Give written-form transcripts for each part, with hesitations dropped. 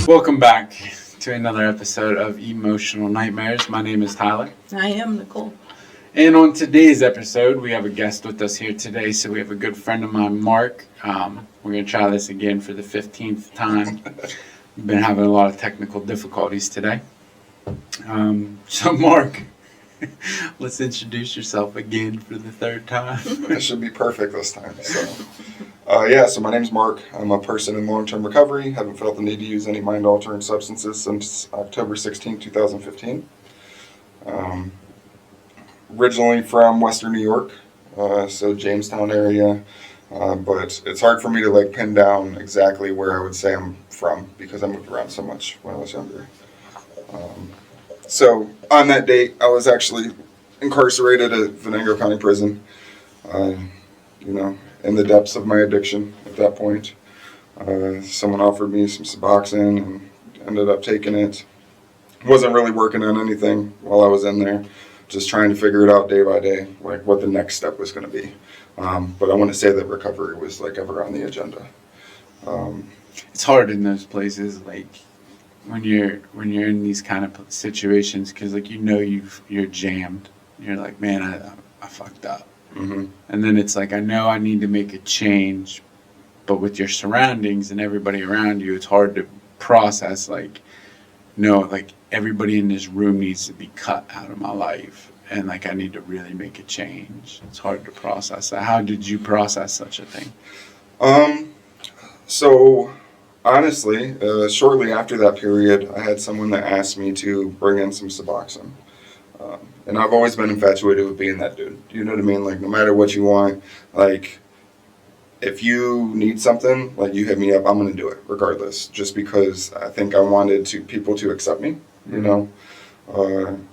Welcome back to another episode of Emotional Nightmares. My name is Tyler. I am Nicole. And on today's episode, we have a guest with us here today. So we have a good friend of mine, Mark. We're going to try this again for the 15th time. We've been having a lot of technical difficulties today. So Mark, let's introduce yourself again for the third time. It should be perfect this time. So my name's Mark. I'm a person in long-term recovery. Haven't felt the need to use any mind-altering substances since October 16, 2015. Originally from Western New York, so Jamestown area, but it's hard for me to pin down exactly where I would say I'm from because I moved around so much when I was younger. So on that date, I was actually incarcerated at Venango County Prison. In the depths of my addiction at that point. Someone offered me some Suboxone and ended up taking it. Wasn't really working on anything while I was in there, just trying to figure it out day by day, what the next step was going to be. But I want to say that recovery was ever on the agenda. It's hard in those places, when you're in these kind of situations, because you're jammed. You're like, man, I fucked up. Mm-hmm. And then it's I know I need to make a change, but with your surroundings and everybody around you, it's hard to process, everybody in this room needs to be cut out of my life, and I need to really make a change. It's hard to process that. How did you process such a thing? So honestly, shortly after that period, I had someone that asked me to bring in some Suboxone. And I've always been infatuated with being that dude. You know what I mean? No matter what you want, if you need something, you hit me up, I'm going to do it regardless. Just because I think I wanted people to accept me, you know?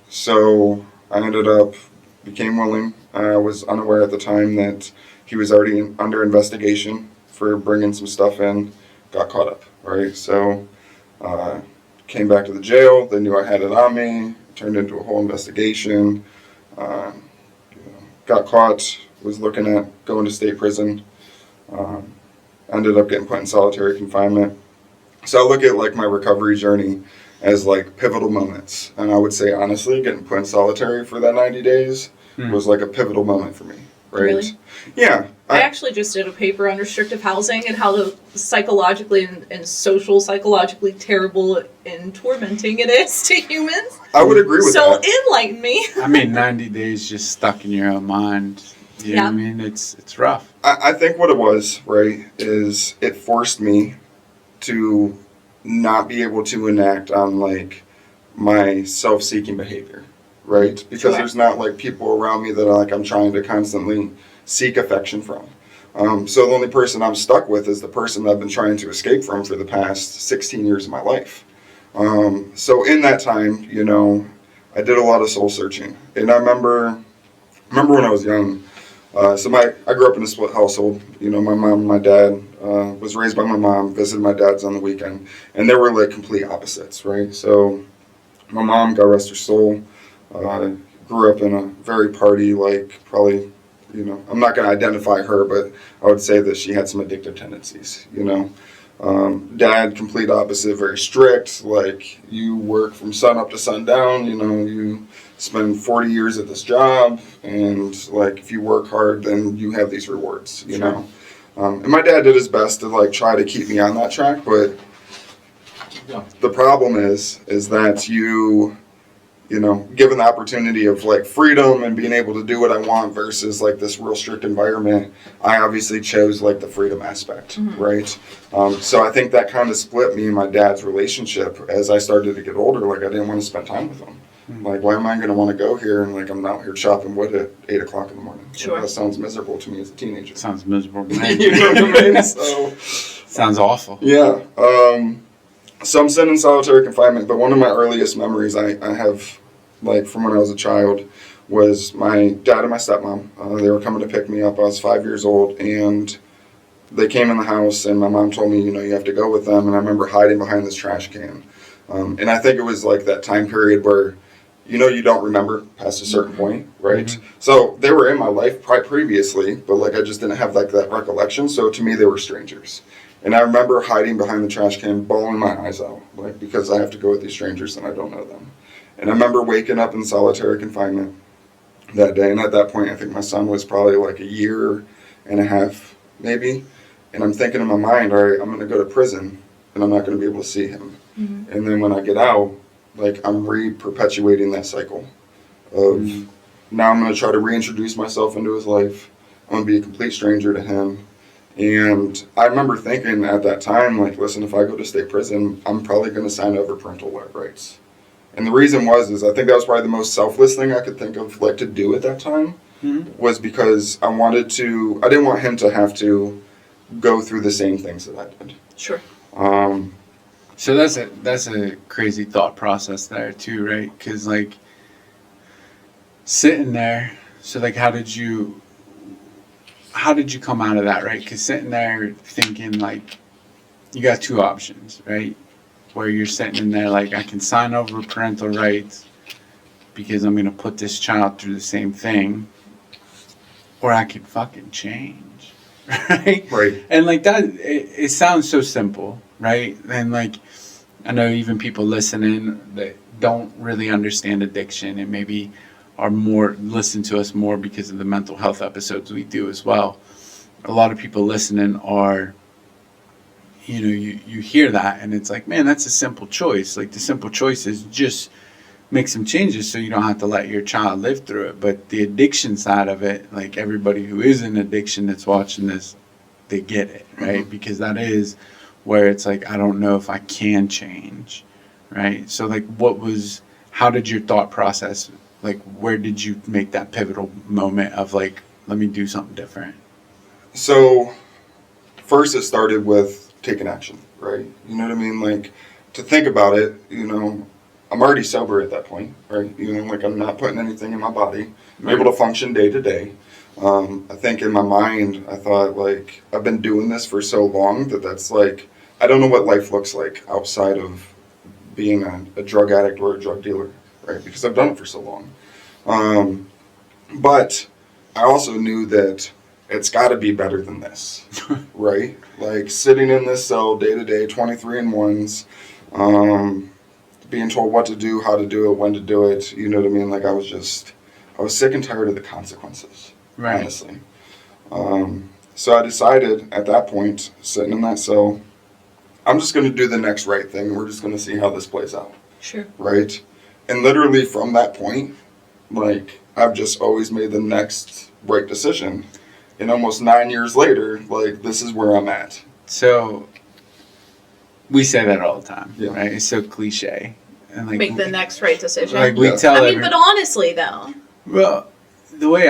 So I ended up, became willing. I was unaware at the time that he was already under investigation for bringing some stuff in, got caught up, right? So came back to the jail. They knew I had it on me. Turned into a whole investigation, got caught, was looking at going to state prison, ended up getting put in solitary confinement. So I look at my recovery journey as pivotal moments. And I would say, honestly, getting put in solitary for that 90 days was a pivotal moment for me, right? Really? Yeah. I actually just did a paper on restrictive housing and how psychologically and psychologically terrible and tormenting it is to humans. I would agree with that. So enlighten me. 90 days just stuck in your own mind. You know what I mean? It's rough. I think what it was, right, is it forced me to not be able to enact on my self-seeking behavior, right? Because there's not people around me that I'm trying to constantly seek affection from. So the only person I'm stuck with is the person that I've been trying to escape from for the past 16 years of my life. So in that time, I did a lot of soul searching. And I remember when I was young, I grew up in a split household. My mom and my dad, was raised by my mom, visited my dad's on the weekend, and they were complete opposites, right? So my mom, God rest her soul, grew up in a very party, probably, I'm not going to identify her, but I would say that she had some addictive tendencies, Dad, complete opposite, very strict, you work from sun up to sundown, you spend 40 years at this job, and if you work hard, then you have these rewards, you know. And my dad did his best to try to keep me on that track, but the problem is that given the opportunity of freedom and being able to do what I want versus this real strict environment, I obviously chose the freedom aspect, right? So I think that kind of split me and my dad's relationship as I started to get older. I didn't want to spend time with him. Why am I going to want to go here and I'm out here chopping wood at 8 o'clock in the morning? Sure. That sounds miserable to me as a teenager. Sounds miserable to me. You know what I mean? So, sounds awful. Yeah. So I'm sitting in solitary confinement, but one of my earliest memories I have, from when I was a child, was my dad and my stepmom. They were coming to pick me up. I was 5 years old, and they came in the house, and my mom told me, you have to go with them. And I remember hiding behind this trash can. And I think it was like that time period where, you don't remember past a certain point, right? Mhm. So they were in my life previously, but like I just didn't have like that recollection. So to me, they were strangers. And I remember hiding behind the trash can, bawling my eyes out, like because I have to go with these strangers and I don't know them. And I remember waking up in solitary confinement that day. And at that point, I think my son was probably like a year and a half, maybe. And I'm thinking in my mind, all right, I'm going to go to prison and I'm not going to be able to see him. Mm-hmm. And then when I get out, like I'm re-perpetuating that cycle of now I'm going to try to reintroduce myself into his life. I'm going to be a complete stranger to him. And I remember thinking at that time, like, listen, if I go to state prison, I'm probably going to sign over parental rights. And the reason is I think that was probably the most selfless thing I could think of, like, to do at that time, was because I didn't want him to have to go through the same things that I did. Sure. So that's a crazy thought process there too, right? Because like sitting there, so like how did you come out of that, right? Because sitting there thinking like you got two options, right? Where you're sitting in there like I can sign over parental rights because I'm gonna put this child through the same thing, or I could fucking change, right? Right. And like that, it sounds so simple, right? And like I know even people listening that don't really understand addiction and maybe listen to us more because of the mental health episodes we do as well. A lot of people listening are, you hear that and it's like, man, that's a simple choice. Like the simple choice is just make some changes so you don't have to let your child live through it. But the addiction side of it, like everybody who is in addiction that's watching this, they get it, right? Because that is where it's like, I don't know if I can change, right? So like how did your thought process, like where did you make that pivotal moment of like, let me do something different? So first it started with taking action, right? You know what I mean? Like to think about it, I'm already sober at that point, right? Like I'm not putting anything in my body. I'm able to function day to day. I think in my mind, I thought like I've been doing this for so long that's like, I don't know what life looks like outside of being a drug addict or a drug dealer, right? Because I've done it for so long. But I also knew that it's got to be better than this, right? Like sitting in this cell day to day, 23 and ones, being told what to do, how to do it, when to do it. You know what I mean? Like I was sick and tired of the consequences, Right. honestly. So I decided at that point, sitting in that cell, I'm just going to do the next right thing. We're just going to see how this plays out. Sure. Right? And literally from that point, like, I've just always made the next right decision. And almost 9 years later, like, this is where I'm at. So we say that all the time, Yeah. right? It's so cliche. And like, Make the next right decision. like we Yeah. tell I mean, but honestly, though. well, the way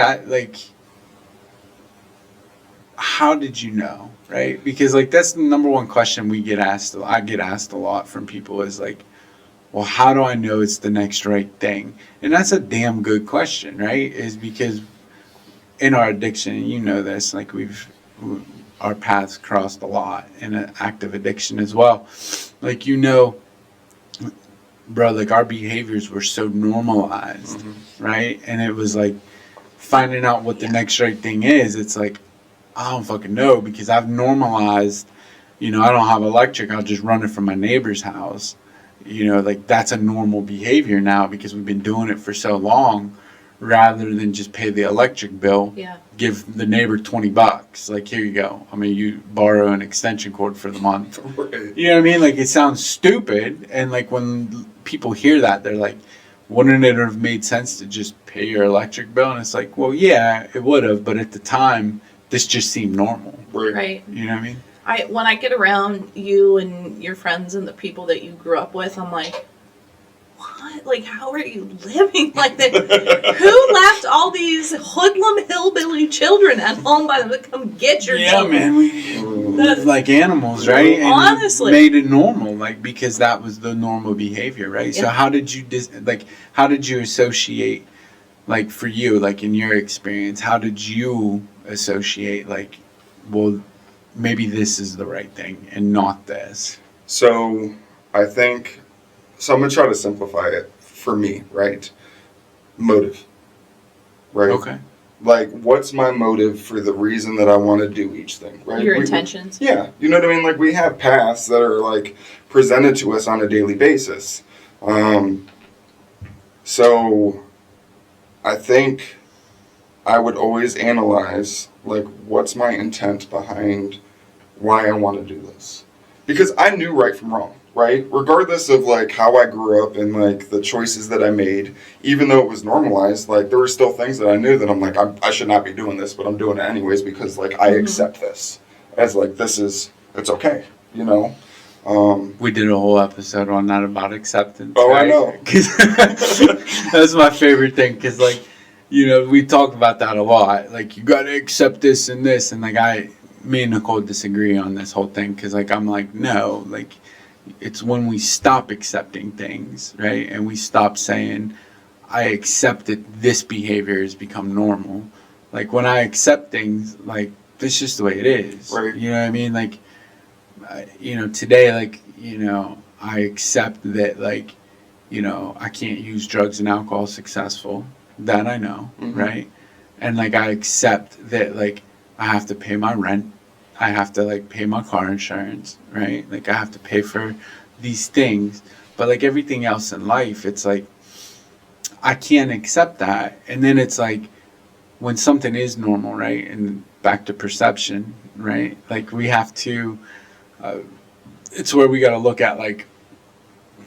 how did you know, right? Because like that's the number one question I get asked a lot from people is like, well, how do I know it's the next right thing? And that's a damn good question, right? Is because in our addiction, and you know this, like our paths crossed a lot in an active addiction as well. Like, bro, like our behaviors were so normalized, right? And it was like finding out what the next right thing is. It's like, I don't fucking know because I've normalized, I don't have electric. I'll just run it from my neighbor's house. Like that's a normal behavior now because we've been doing it for so long rather than just pay the electric bill. Yeah. Give the neighbor $20. Like, here you go. I mean, you borrow an extension cord for the month. Right. You know what I mean? Like, it sounds stupid. And like when people hear that, they're like, wouldn't it have made sense to just pay your electric bill? And it's like, well, yeah, it would have. But at the time, this just seemed normal. Right. You know what I mean? When I get around you and your friends and the people that you grew up with, I'm like, what? Like, how are you living like that? Who left all these hoodlum hillbilly children at home by them to come get your children? Man, we lived like animals, right? And honestly, made it normal, like because that was the normal behavior, right? Yeah. So how did you associate, like for you, like in your experience, how did you associate, like, well, maybe this is the right thing and not this? So I think So I'm going to try to simplify it for me, right? Motive, right? Okay. Like, what's my motive for the reason that I want to do each thing, right? Your intentions. Yeah, you know what I mean? Like, we have paths that are, like, presented to us on a daily basis. So I think I would always analyze, like, what's my intent behind why I want to do this? Because I knew right from wrong, right? Regardless of, like, how I grew up and, like, the choices that I made, even though it was normalized, like, there were still things that I knew that I'm like, I should not be doing this, but I'm doing it anyways because, like, I accept this as, like, it's okay, you know? We did a whole episode on that about acceptance. Oh, right? I know. 'Cause that's my favorite thing. Because, like, you know, we talk about that a lot. Like, you got to accept this and this. And, like, me and Nicole disagree on this whole thing. Because, like, I'm like, no. Like, it's when we stop accepting things, right? And we stop saying, I accept that this behavior has become normal. Like, when I accept things, like, this is just the way it is. Right. You know what I mean? Like, you know, today, like, you know, I accept that, like, you know, I can't use drugs and alcohol successful. That I know, right? And, like, I accept that, like, I have to pay my rent. I have to, like, pay my car insurance, right? Like, I have to pay for these things. But, like, everything else in life, it's like, I can't accept that. And then it's like, when something is normal, right? And back to perception, right? Like, we have to... it's where we got to look at, like,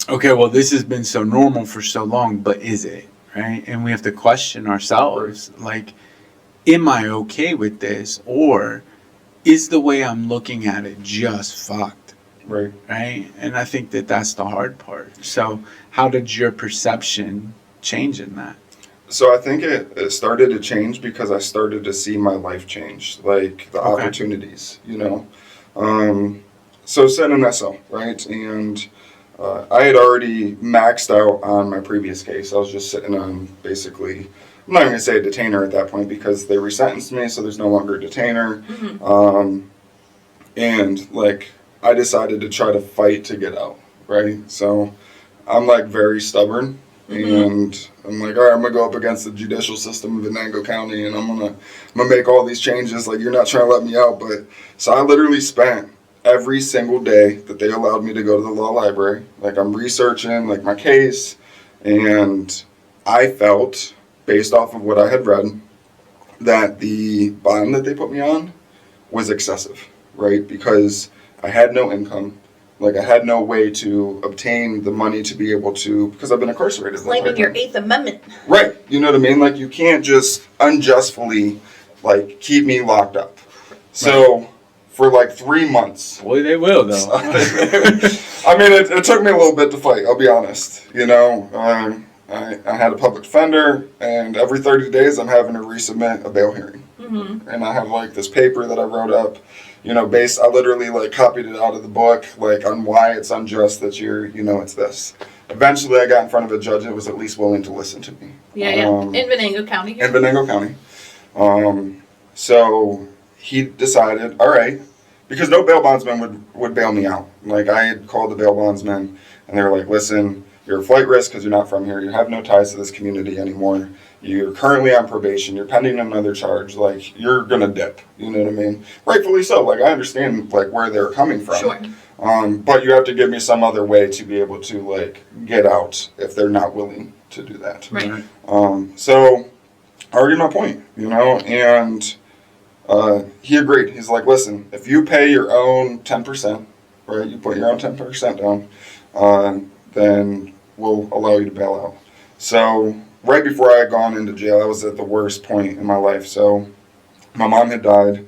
okay, well, this has been so normal for so long, but is it, right? And we have to question ourselves, like, am I okay with this, or is the way I'm looking at it just fucked, Right. right? And I think that that's the hard part. So how did your perception change in that? So I think it started to change because I started to see my life change, like the opportunities, you know. So set an SO, right? And I had already maxed out on my previous case. I was just sitting on basically, I'm not even going to say a detainer at that point because they resentenced me, so there's no longer a detainer. And, like, I decided to try to fight to get out, right? So I'm, like, very stubborn. And I'm like, all right, I'm going to go up against the judicial system of Venango County, and I'm gonna make all these changes. Like, you're not trying to let me out. But so I literally spent every single day that they allowed me to go to the law library. Like, I'm researching, like, my case, and I felt, based off of what I had read, that the bond that they put me on was excessive, right? Because I had no income. Like, I had no way to obtain the money to be able to, because I've been incarcerated. Claiming your Eighth Amendment. Right. You know what I mean? Like, you can't just unjustly, like, keep me locked up. So, for like 3 months. Boy, they will, though. I mean, it took me a little bit to fight, I'll be honest. You know, I had a public defender, and every 30 days I'm having to resubmit a bail hearing. And I have, like, this paper that I wrote up, you know, I literally, like, copied it out of the book, like, on why it's unjust that it's this. Eventually, I got in front of a judge that was at least willing to listen to me. In Venango County. In Venango County. So he decided, all right, because no bail bondsman would bail me out. Like, I had called the bail bondsman, and they were like, listen, you're a flight risk because you're not from here. You have no ties to this community anymore. You're currently on probation. You're pending another charge. Like, you're going to dip. You know what I mean? Rightfully so. Like, I understand, like, where they're coming from. Sure. But you have to give me some other way to be able to, like, get out if they're not willing to do that. Right. So I argued my point, you know, and he agreed. He's like, listen, if you pay your own 10%, right, you put your own 10% down, then we'll allow you to bail out. So right before I had gone into jail, I was at the worst point in my life. So my mom had died,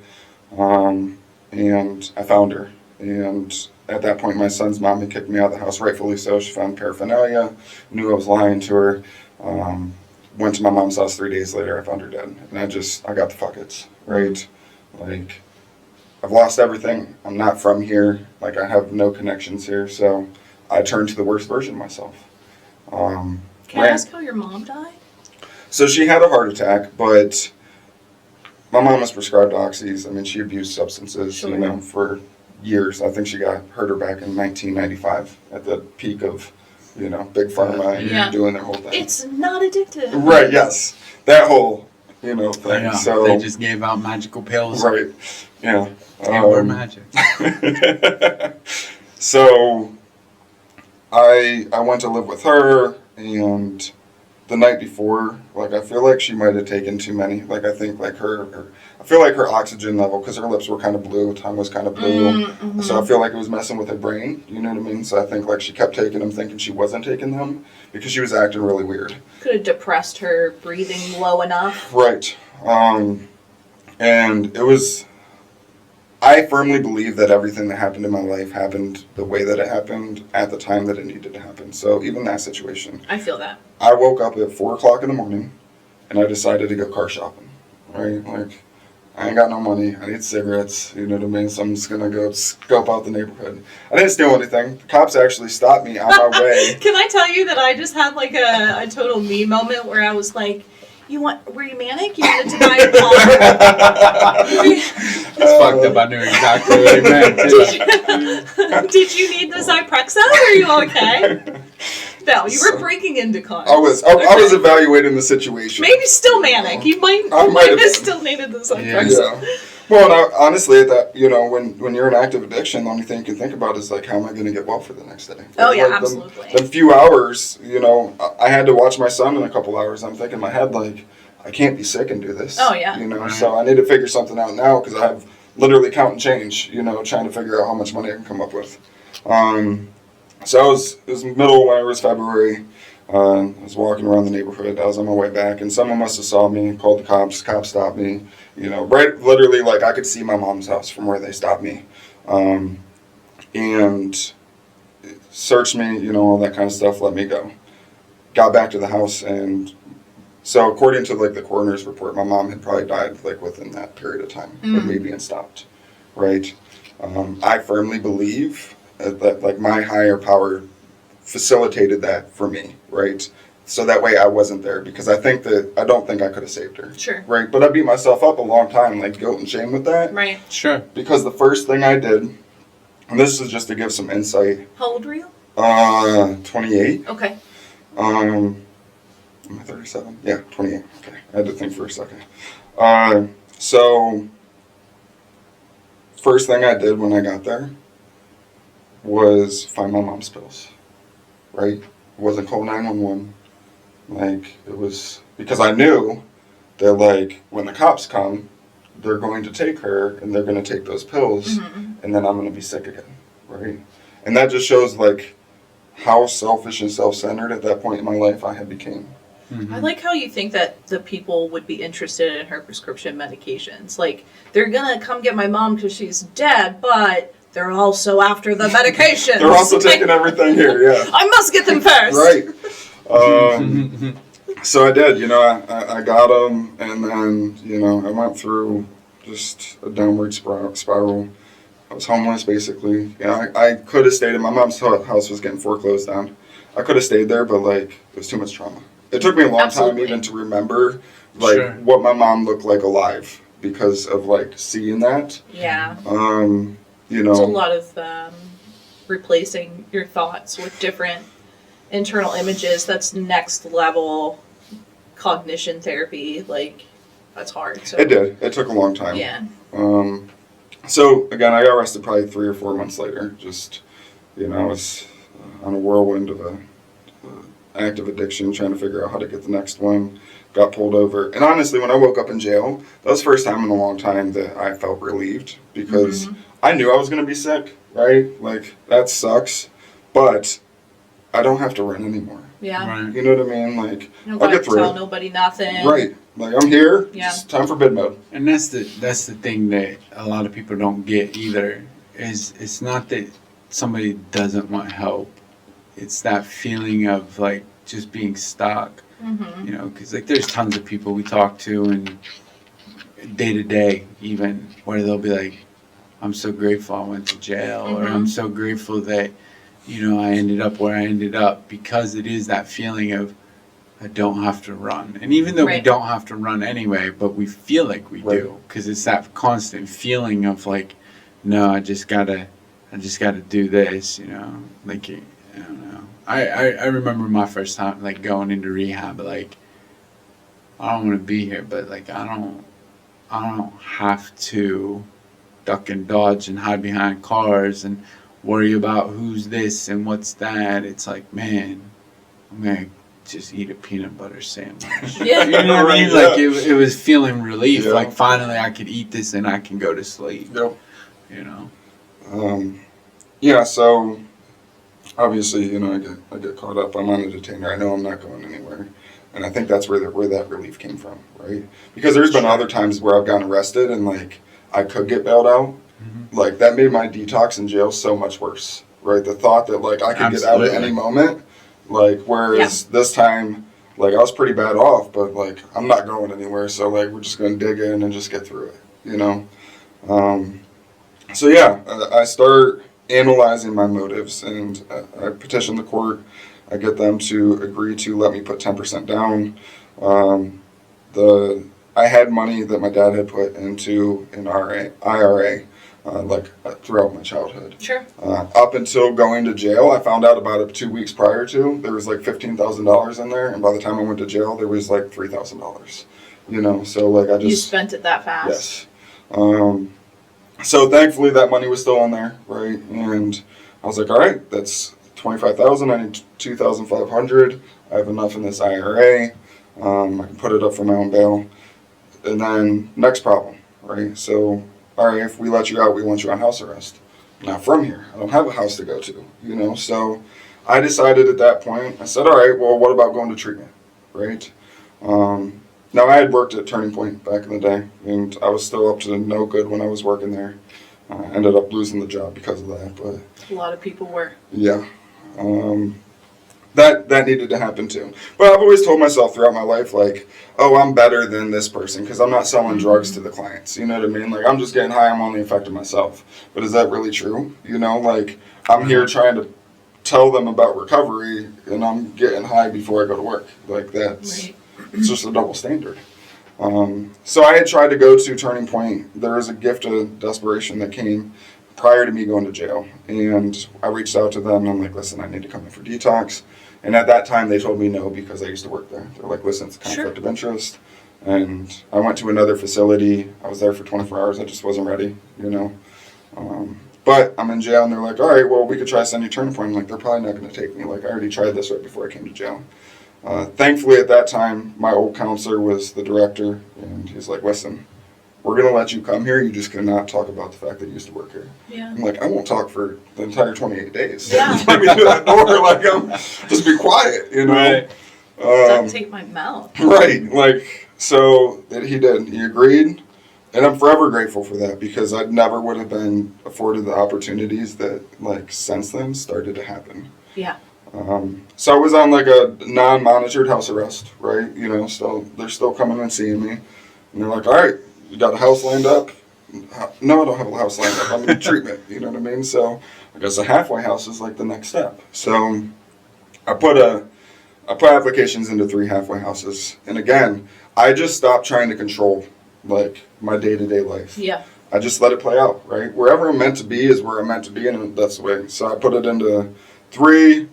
and I found her. And at that point, my son's mom had kicked me out of the house, rightfully so. She found paraphernalia, knew I was lying to her. Went to my mom's house 3 days later. I found her dead. And I got the fuckets, right? Like, I've lost everything. I'm not from here. Like, I have no connections here. So I turned to the worst version of myself. Can I ask how your mom died? So she had a heart attack, but my mom was prescribed oxys. I mean, she abused substances, Sure. you know, for years. I think she got hurt her back in 1995 at the peak of big pharma Yeah. doing their whole thing. It's not addictive. Right, yes. That whole, thing. Yeah, So they just gave out magical pills. right. Yeah. They were magic. So I went to live with her, and the night before, like, I feel like she might have taken too many. Like, I think, like, I feel like her oxygen level, because her lips were kind of blue, tongue was kind of blue. Mm-hmm. So I feel like it was messing with her brain, you know what I mean? So I think, like, she kept taking them thinking she wasn't taking them because she was acting really weird. Could have depressed her breathing low enough. Right. And it was... I firmly believe that everything that happened in my life happened the way that it happened at the time that it needed to happen. So even that situation. I feel that. I woke up at 4 o'clock in the morning, and I decided to go car shopping, right? Like, I ain't got no money. I need cigarettes, you know what I mean? So I'm just going to go scope out the neighborhood. I didn't steal anything. The cops actually stopped me on my way. Can I tell you that I just had like a total me moment where I was like, were you manic? You wanted to buy a car? It's fucked up. I knew exactly what he meant. Did you need the Zyprexa? Are you okay? No, you were breaking into cars. I was evaluating the situation. Maybe still manic. You might have still needed the Zyprexa. Yeah. Well, no, honestly, that when you're in active addiction, the only thing you can think about is like, how am I going to get well for the next day? Oh yeah, like, absolutely. The few hours, I had to watch my son in a couple hours. I'm thinking in my head like, I can't be sick and do this. Oh yeah. Right. So I need to figure something out now because I have literally count and change. Trying to figure out how much money I can come up with. So it was middle when it was February. I was walking around the neighborhood. I was on my way back, and someone must have saw me, called the cops. Cops stopped me. Right, literally, like, I could see my mom's house from where they stopped me. And searched me, all that kind of stuff, let me go. Got back to the house, and so according to, like, the coroner's report, my mom had probably died, like, within that period of time of me being stopped, right? I firmly believe that, like, my higher power facilitated that for me, right? So that way I wasn't there, because I don't think I could have saved her. Sure. Right? But I beat myself up a long time, like guilt and shame with that. Right. Sure. Because the first thing I did, and this is just to give some insight. How old were you? 28. Okay. Am I 37? Yeah, 28. Okay. I had to think for a second. So, first thing I did when I got there was find my mom's pills. Right? It wasn't call 911. Like, it was because I knew that, like, when the cops come, they're going to take her and they're going to take those pills, and then I'm going to be sick again, right? And that just shows, like, how selfish and self-centered at that point in my life I had became. Mm-hmm. I like how you think that the people would be interested in her prescription medications. Like, they're gonna come get my mom because she's dead, but they're also after the medications. They're also taking everything here, yeah. I must get them first. Right. So I did, I got them, and then, I went through just a downward spiral. I was homeless, basically. I could have stayed in my mom's house was getting foreclosed on. I could have stayed there, but, like, it was too much trauma. It took me a long time even to remember, like, what my mom looked like alive because of, like, seeing that. Yeah. It's a lot of replacing your thoughts with different internal images. That's next level cognition therapy. Like, that's hard. So. It did. It took a long time. Yeah. So, again, I got arrested probably 3 or 4 months later. Just, I was on a whirlwind of active addiction, trying to figure out how to get the next one. Got pulled over. And honestly, when I woke up in jail, that was the first time in a long time that I felt relieved because I knew I was going to be sick, right? Like, that sucks. But I don't have to run anymore. Yeah. Right. You know what I mean? Like, Nobody I'll get through tell it. nobody nothing. Right. Like, I'm here. Yeah. It's time for bid mode. And that's the thing that a lot of people don't get either. Is it's not that somebody doesn't want help. It's that feeling of, like, just being stuck. Because, like, there's tons of people we talk to and day to day even where they'll be like, I'm so grateful I went to jail, or I'm so grateful that, I ended up where I ended up, because it is that feeling of, I don't have to run. And even though we don't have to run anyway, but we feel like we do, because it's that constant feeling of, like, no, I just gotta do this, like, I don't know. I remember my first time like going into rehab. Like, I don't want to be here, but like I don't have to duck and dodge and hide behind cars and worry about who's this and what's that. It's like, man, I'm gonna just eat a peanut butter sandwich. Yeah. You know what I mean? Yeah. Like it was feeling relief. Yeah. Like finally I could eat this and I can go to sleep. Yep. You know. Yeah, so obviously, I get caught up. I'm on a detainer. I know I'm not going anywhere. And I think that's where that relief came from, right? Because there's been other times where I've gotten arrested and like I could get bailed out. Mm-hmm. Like that made my detox in jail so much worse, right? The thought that like I could get out at any moment, like whereas this time, like I was pretty bad off, but like I'm not going anywhere, so like we're just gonna dig in and just get through it, So yeah, I start analyzing my motives, and I petition the court. I get them to agree to let me put 10% down. I had money that my dad had put into an IRA, throughout my childhood. Sure. Up until going to jail, I found out about it 2 weeks prior to. There was like $15,000 in there, and by the time I went to jail, there was like $3,000. So like I just... You spent it that fast. Yes. So thankfully that money was still in there, right? And I was like, all right, that's $25,000. I need $2,500. I have enough in this IRA. I can put it up for my own bail. And then next problem, right? So, all right, if we let you out, we want you on house arrest. I'm not from here. I don't have a house to go to, So I decided at that point, I said, all right, well, what about going to treatment, right? Now, I had worked at Turning Point back in the day, and I was still up to no good when I was working there. I ended up losing the job because of that, but... A lot of people were. Yeah. That needed to happen too. But I've always told myself throughout my life, like, oh, I'm better than this person because I'm not selling drugs to the clients. You know what I mean? Like, I'm just getting high. I'm only affecting myself. But is that really true? Like, I'm here trying to tell them about recovery, and I'm getting high before I go to work. Like, that's it's just a double standard. So I had tried to go to Turning Point. There was a gift of desperation that came prior to me going to jail. And I reached out to them, and I'm like, listen, I need to come in for detox. And at that time, they told me no because I used to work there. They're like, listen, it's a conflict of interest. And I went to another facility. I was there for 24 hours. I just wasn't ready, But I'm in jail, and they're like, all right, well, we could try to send you Turning Point. I'm like, they're probably not going to take me. Like, I already tried this right before I came to jail. Thankfully, at that time, my old counselor was the director, and he's like, listen, we're going to let you come here. You just cannot talk about the fact that you used to work here. Yeah. I'm like, I won't talk for the entire 28 days. Yeah. Let me through that door. Like, just be quiet, Right. Don't take my mouth. Right. Like, so he did. He agreed. And I'm forever grateful for that because I never would have been afforded the opportunities that, like, since then started to happen. Yeah. So I was on, like, a non-monitored house arrest, right? So they're still coming and seeing me. And they're like, all right, you got a house lined up? No, I don't have a house lined up. I'm in treatment, you know what I mean? So I guess a halfway house is, like, the next step. So I put applications into 3 halfway houses. And again, I just stopped trying to control, like, my day-to-day life. Yeah. I just let it play out, right? Wherever I'm meant to be is where I'm meant to be, and that's the way. So I put it into 3.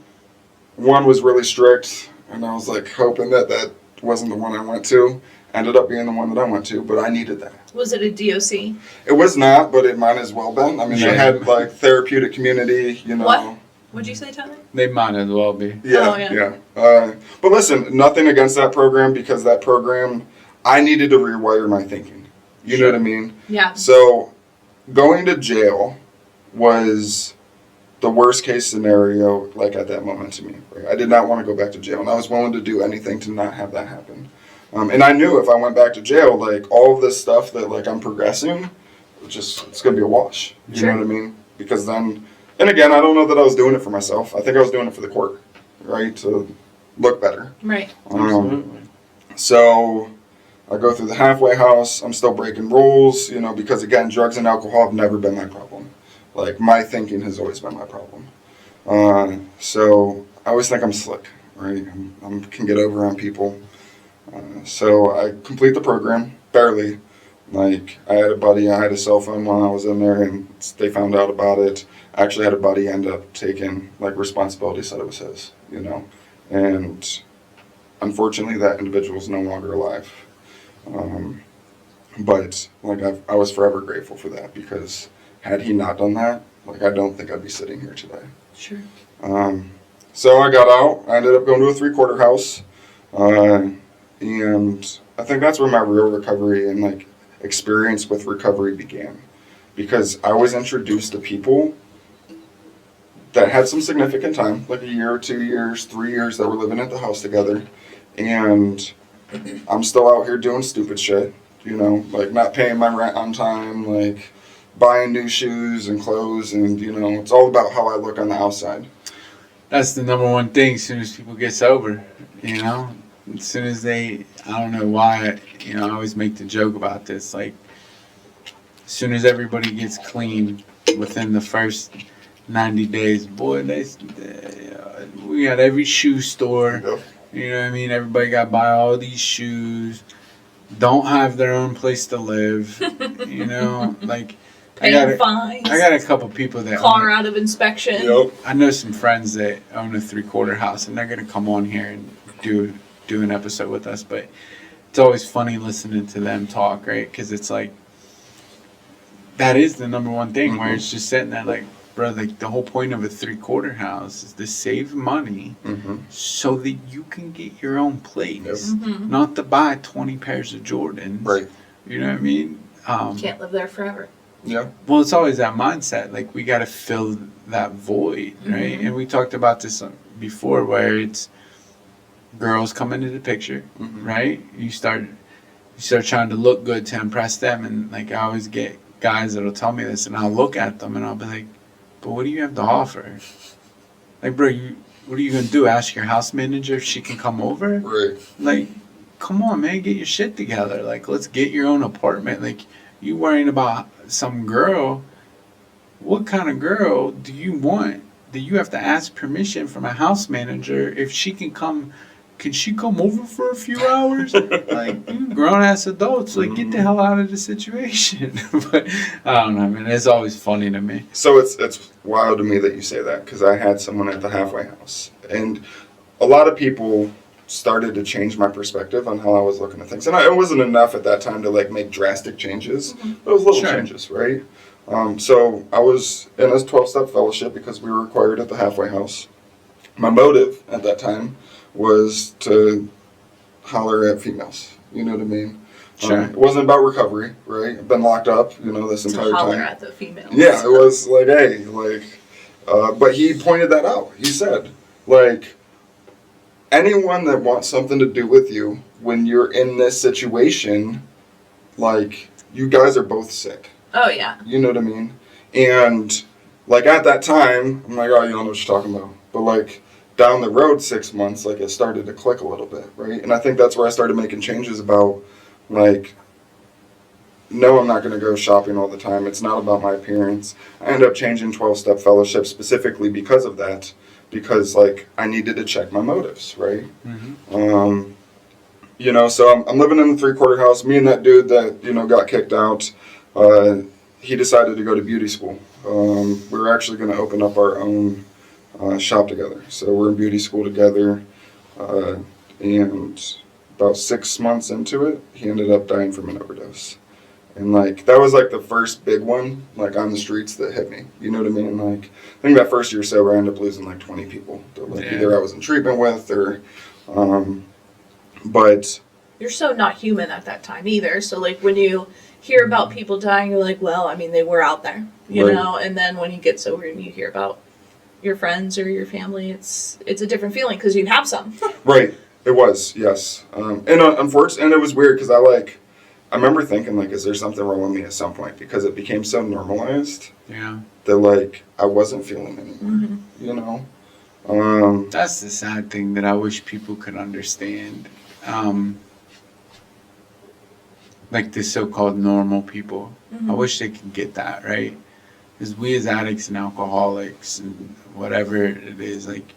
1 was really strict, and I was, like, hoping that wasn't the one I went to. Ended up being the one that I went to, but I needed that. Was it a DOC? It was not, but it might as well been. I mean, they had, like, therapeutic community, What? What'd you say, Tyler? They might as well be. Yeah, yeah. But listen, nothing against that program because that program, I needed to rewire my thinking. You know what I mean? Yeah. So going to jail was the worst case scenario, like, at that moment to me. Right? I did not want to go back to jail, and I was willing to do anything to not have that happen. And I knew if I went back to jail, like, all of this stuff that, like, I'm progressing, it's going to be a wash. You know what I mean? Because then, and again, I don't know that I was doing it for myself. I think I was doing it for the court, right? To look better. Right. Absolutely. So I go through the halfway house. I'm still breaking rules, because, again, drugs and alcohol have never been my problem. Like, my thinking has always been my problem. So I always think I'm slick, right? I can get over on people. So I complete the program, barely. Like, I had a buddy, I had a cell phone while I was in there, and they found out about it. I actually had a buddy end up taking, like, responsibility, said it was his, you know. And unfortunately, that individual is no longer alive. But, like, I was forever grateful for that, because had he not done that, like, I don't think I'd be sitting here today. Sure. So I got out. I ended up going to a 3/4 house. And I think that's where my real recovery and, like, experience with recovery began. Because I was introduced to people that had some significant time, like a year, 2 years, 3 years, that were living at the house together. And I'm still out here doing stupid shit, you know, like not paying my rent on time, like buying new shoes and clothes, and, you know, it's all about how I look on the outside. That's the number one thing as soon as people get sober, you know? As soon as I don't know why, you know, I always make the joke about this, like, as soon as everybody gets clean within the first 90 days, boy, we got every shoe store, Yep. you know what I mean? Everybody got to buy all these shoes, don't have their own place to live, you know? Like, Paying fines. I got a couple people that car out of inspection. Yep. I know some friends that own a 3/4 house, and they're gonna come on here and do an episode with us. But it's always funny listening to them talk, right? Because it's like that is the number one thing where it's just sitting there, like, bro, like the whole point of a 3/4 house is to save money so that you can get your own place, not to buy 20 pairs of Jordans. Right. You know what I mean? Can't live there forever. Yeah. Well, it's always that mindset. Like, we got to fill that void, right? And we talked about this before, where it's girls come into the picture, right? You start trying to look good to impress them, and, like, I always get guys that'll tell me this, and I'll look at them and I'll be like, "But what do you have to offer?" Like, bro, what are you gonna do? Ask your house manager if she can come over? Right. Like, come on, man, get your shit together. Like, let's get your own apartment. Like, you worrying about some girl, what kind of girl do you want that you have to ask permission from a house manager if she can come? Can she come over for a few hours? Like, you grown-ass adults, like, get the hell out of the situation. But I don't know, man, it's always funny to me. So it's wild to me that you say that, because I had someone at the halfway house, and a lot of people started to change my perspective on how I was looking at things. And it wasn't enough at that time to, like, make drastic changes, but it was little changes, right? So I was in a 12-step fellowship because we were required at the halfway house. My motive at that time was to holler at females, you know what I mean? Sure. It wasn't about recovery, right? I've been locked up, you know, this entire To holler time. at the females. Yeah, it was like, hey, like, but he pointed that out. He said, like, anyone that wants something to do with you when you're in this situation, like, you guys are both sick. Oh, yeah. You know what I mean? And, like, at that time, I'm like, oh, you don't know what you're talking about. But, like, down the road 6 months, like, it started to click a little bit, right? And I think that's where I started making changes about, like, no, I'm not going to go shopping all the time. It's not about my appearance. I ended up changing 12-step fellowship specifically because of that. Because, like, I needed to check my motives, right? You know, so I'm living in the 3/4 house. Me and that dude that, you know, got kicked out, he decided to go to beauty school. We were actually going to open up our own shop together. So we're in beauty school together. And about 6 months into it, he ended up dying from an overdose. And, like, that was, like, the first big one, like, on the streets that hit me. You know what I mean? Like, I think that first year sober, I ended up losing, like, 20 people. That, like, either I was in treatment with or, but... You're so not human at that time either. So, like, when you hear about people dying, you're like, well, I mean, they were out there, you know? And then when you get sober and you hear about your friends or your family, it's a different feeling because you have some. Right. It was, yes. And unfortunately, and it was weird because I remember thinking, like, is there something wrong with me at some point? Because it became so normalized that, like, I wasn't feeling anymore, you know? That's the sad thing that I wish people could understand. Like, the so-called normal people. I wish they could get that, right? Because we as addicts and alcoholics and whatever it is, like,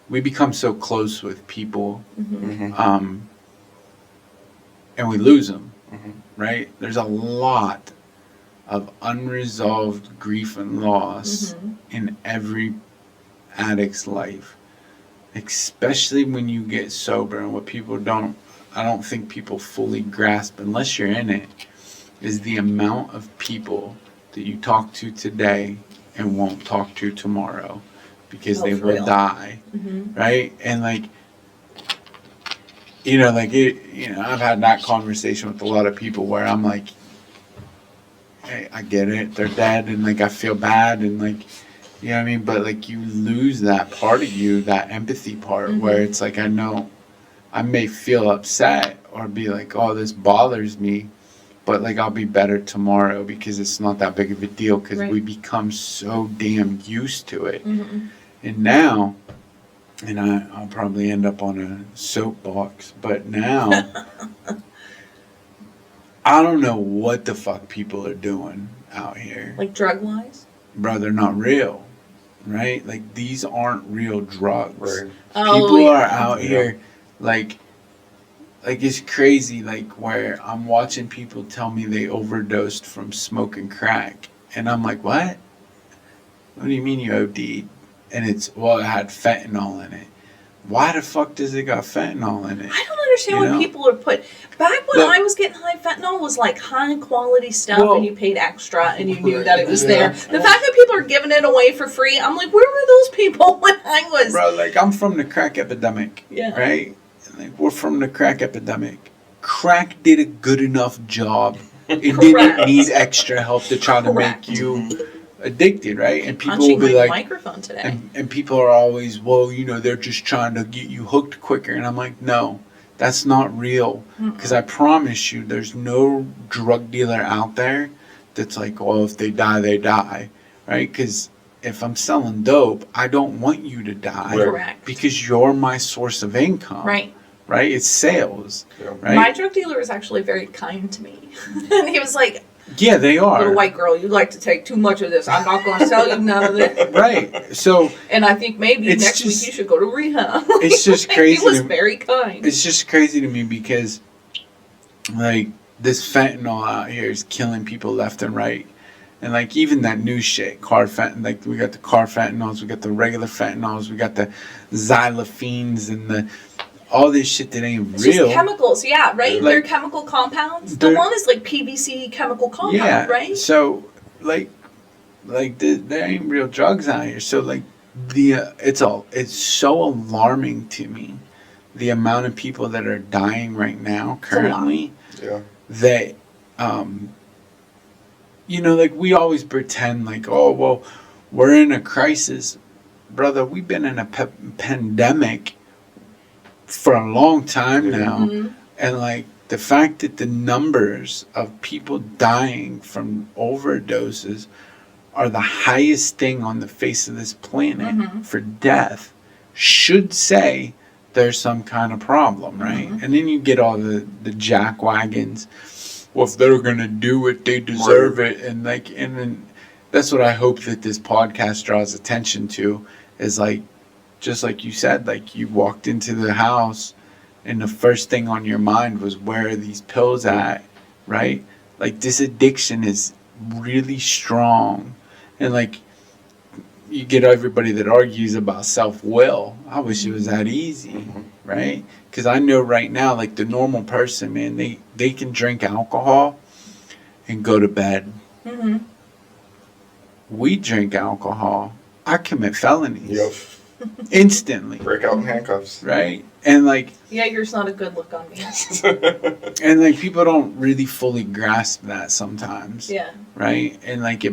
we become so close with people, and we lose them. right? There's a lot of unresolved grief and loss in every addict's life, especially when you get sober. And what I don't think people fully grasp unless you're in it, is the amount of people that you talk to today and won't talk to tomorrow because they will die, right? And like, I've had that conversation with a lot of people where I'm like, hey, I get it, they're dead, and like I feel bad, and like, you know what I mean? But like you lose that part of you, that empathy part, where it's like, I know I may feel upset or be like, oh, this bothers me, but like I'll be better tomorrow because it's not that big of a deal, because we become so damn used to it. And now, and I'll probably end up on a soapbox, but now I don't know what the fuck people are doing out here. Like drug-wise? Bro, they're not real, right? Like, these aren't real drugs. Right. People are out here, like it's crazy, like, where I'm watching people tell me they overdosed from smoking crack. And I'm like, what? What do you mean you OD'd? And it had fentanyl in it. Why the fuck does it got fentanyl in it? I don't understand what people are put. Back when I was getting high, fentanyl was like high quality stuff, and you paid extra, and you knew that it was there. The fact that people are giving it away for free, I'm like, where were those people when I was? Bro, like, I'm from the crack epidemic, yeah, right? Like, we're from the crack epidemic. Crack did a good enough job. It didn't need extra help to try to make you addicted, right? And people will be like, microphone today. And people are always, well, they're just trying to get you hooked quicker. And I'm like, no, that's not real. Because I promise you, there's no drug dealer out there that's like, well, if they die, they die, right? Because if I'm selling dope, I don't want you to die. Correct. Because you're my source of income. Right. Right? It's sales. Yeah. Right? My drug dealer was actually very kind to me. And he was like, yeah, they are. little white girl, you like to take too much of this. I'm not going to sell you none of this. Right. So. And I think maybe next week you should go to rehab. It's just crazy. He was very kind. It's just crazy to me because, like, this fentanyl out here is killing people left and right. And, like, even that new shit, like, we got the carfentanyls, we got the regular fentanyls, we got the xylophenes and all this shit that ain't it's real. Just chemicals, yeah, right? Like, they're chemical compounds. The one is like PVC chemical compound, right? So, there ain't real drugs out here. So, like, it's so alarming to me, the amount of people that are dying right now currently. Yeah. That, like, we always pretend like, oh, well, we're in a crisis. Brother, we've been in a pandemic for a long time now. And, like, the fact that the numbers of people dying from overdoses are the highest thing on the face of this planet for death should say there's some kind of problem, right? And then you get all the jackwagons. Well, if they're gonna do it, they deserve it. And then that's what I hope that this podcast draws attention to, is like, just like you said, like, you walked into the house and the first thing on your mind was, where are these pills at, right? Like, this addiction is really strong. And, like, you get everybody that argues about self-will. I wish it was that easy, right? Because I know right now, like, the normal person, man, they can drink alcohol and go to bed. We drink alcohol. I commit felonies. Yep. Instantly. Break out in handcuffs. Right? And, like... yeah, yours not a good look on me. And, like, people don't really fully grasp that sometimes. Yeah. Right? And, like,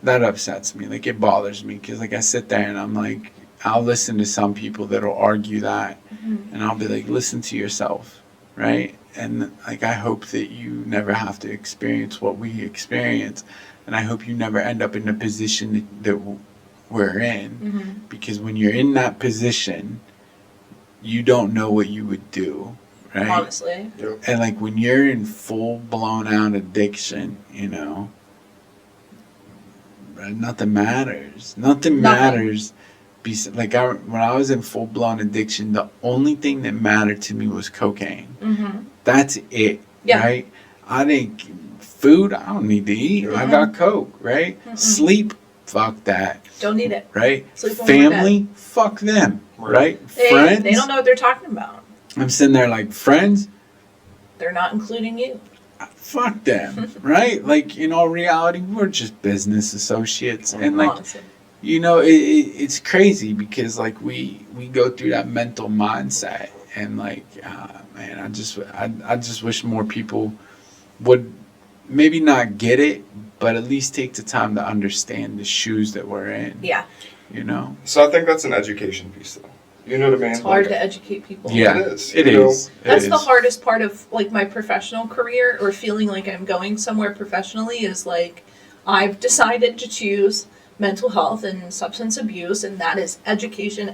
that upsets me. Like, it bothers me. Because, like, I sit there and I'm like... I'll listen to some people that'll argue that. And I'll be like, listen to yourself. Right? And, like, I hope that you never have to experience what we experience. And I hope you never end up in the position that we're in, because when you're in that position, you don't know what you would do, right? Honestly. Yep. And, like, when you're in full blown out addiction, nothing matters. Nothing matters. Like, when I was in full blown addiction, the only thing that mattered to me was cocaine. That's it, right? I think food, I don't need to eat. I got Coke, right? Sleep, fuck that. Don't need it. Right? Sleep when we're Family, fuck them. Right? Friends. They don't know what they're talking about. I'm sitting there like, friends, they're not including you. Fuck them. Right? Like, in all reality, we're just business associates. And like, Honestly. you know, it's crazy because like we go through that mental mindset, and like, man, I just wish more people would maybe not get it, but at least take the time to understand the shoes that we're in. Yeah. You know? So I think that's an education piece, though. You know what I mean? It's hard to educate people. Yeah, It is. It You is. know? That's the hardest part of like my professional career, or feeling like I'm going somewhere professionally, is like I've decided to choose mental health and substance abuse, and that is education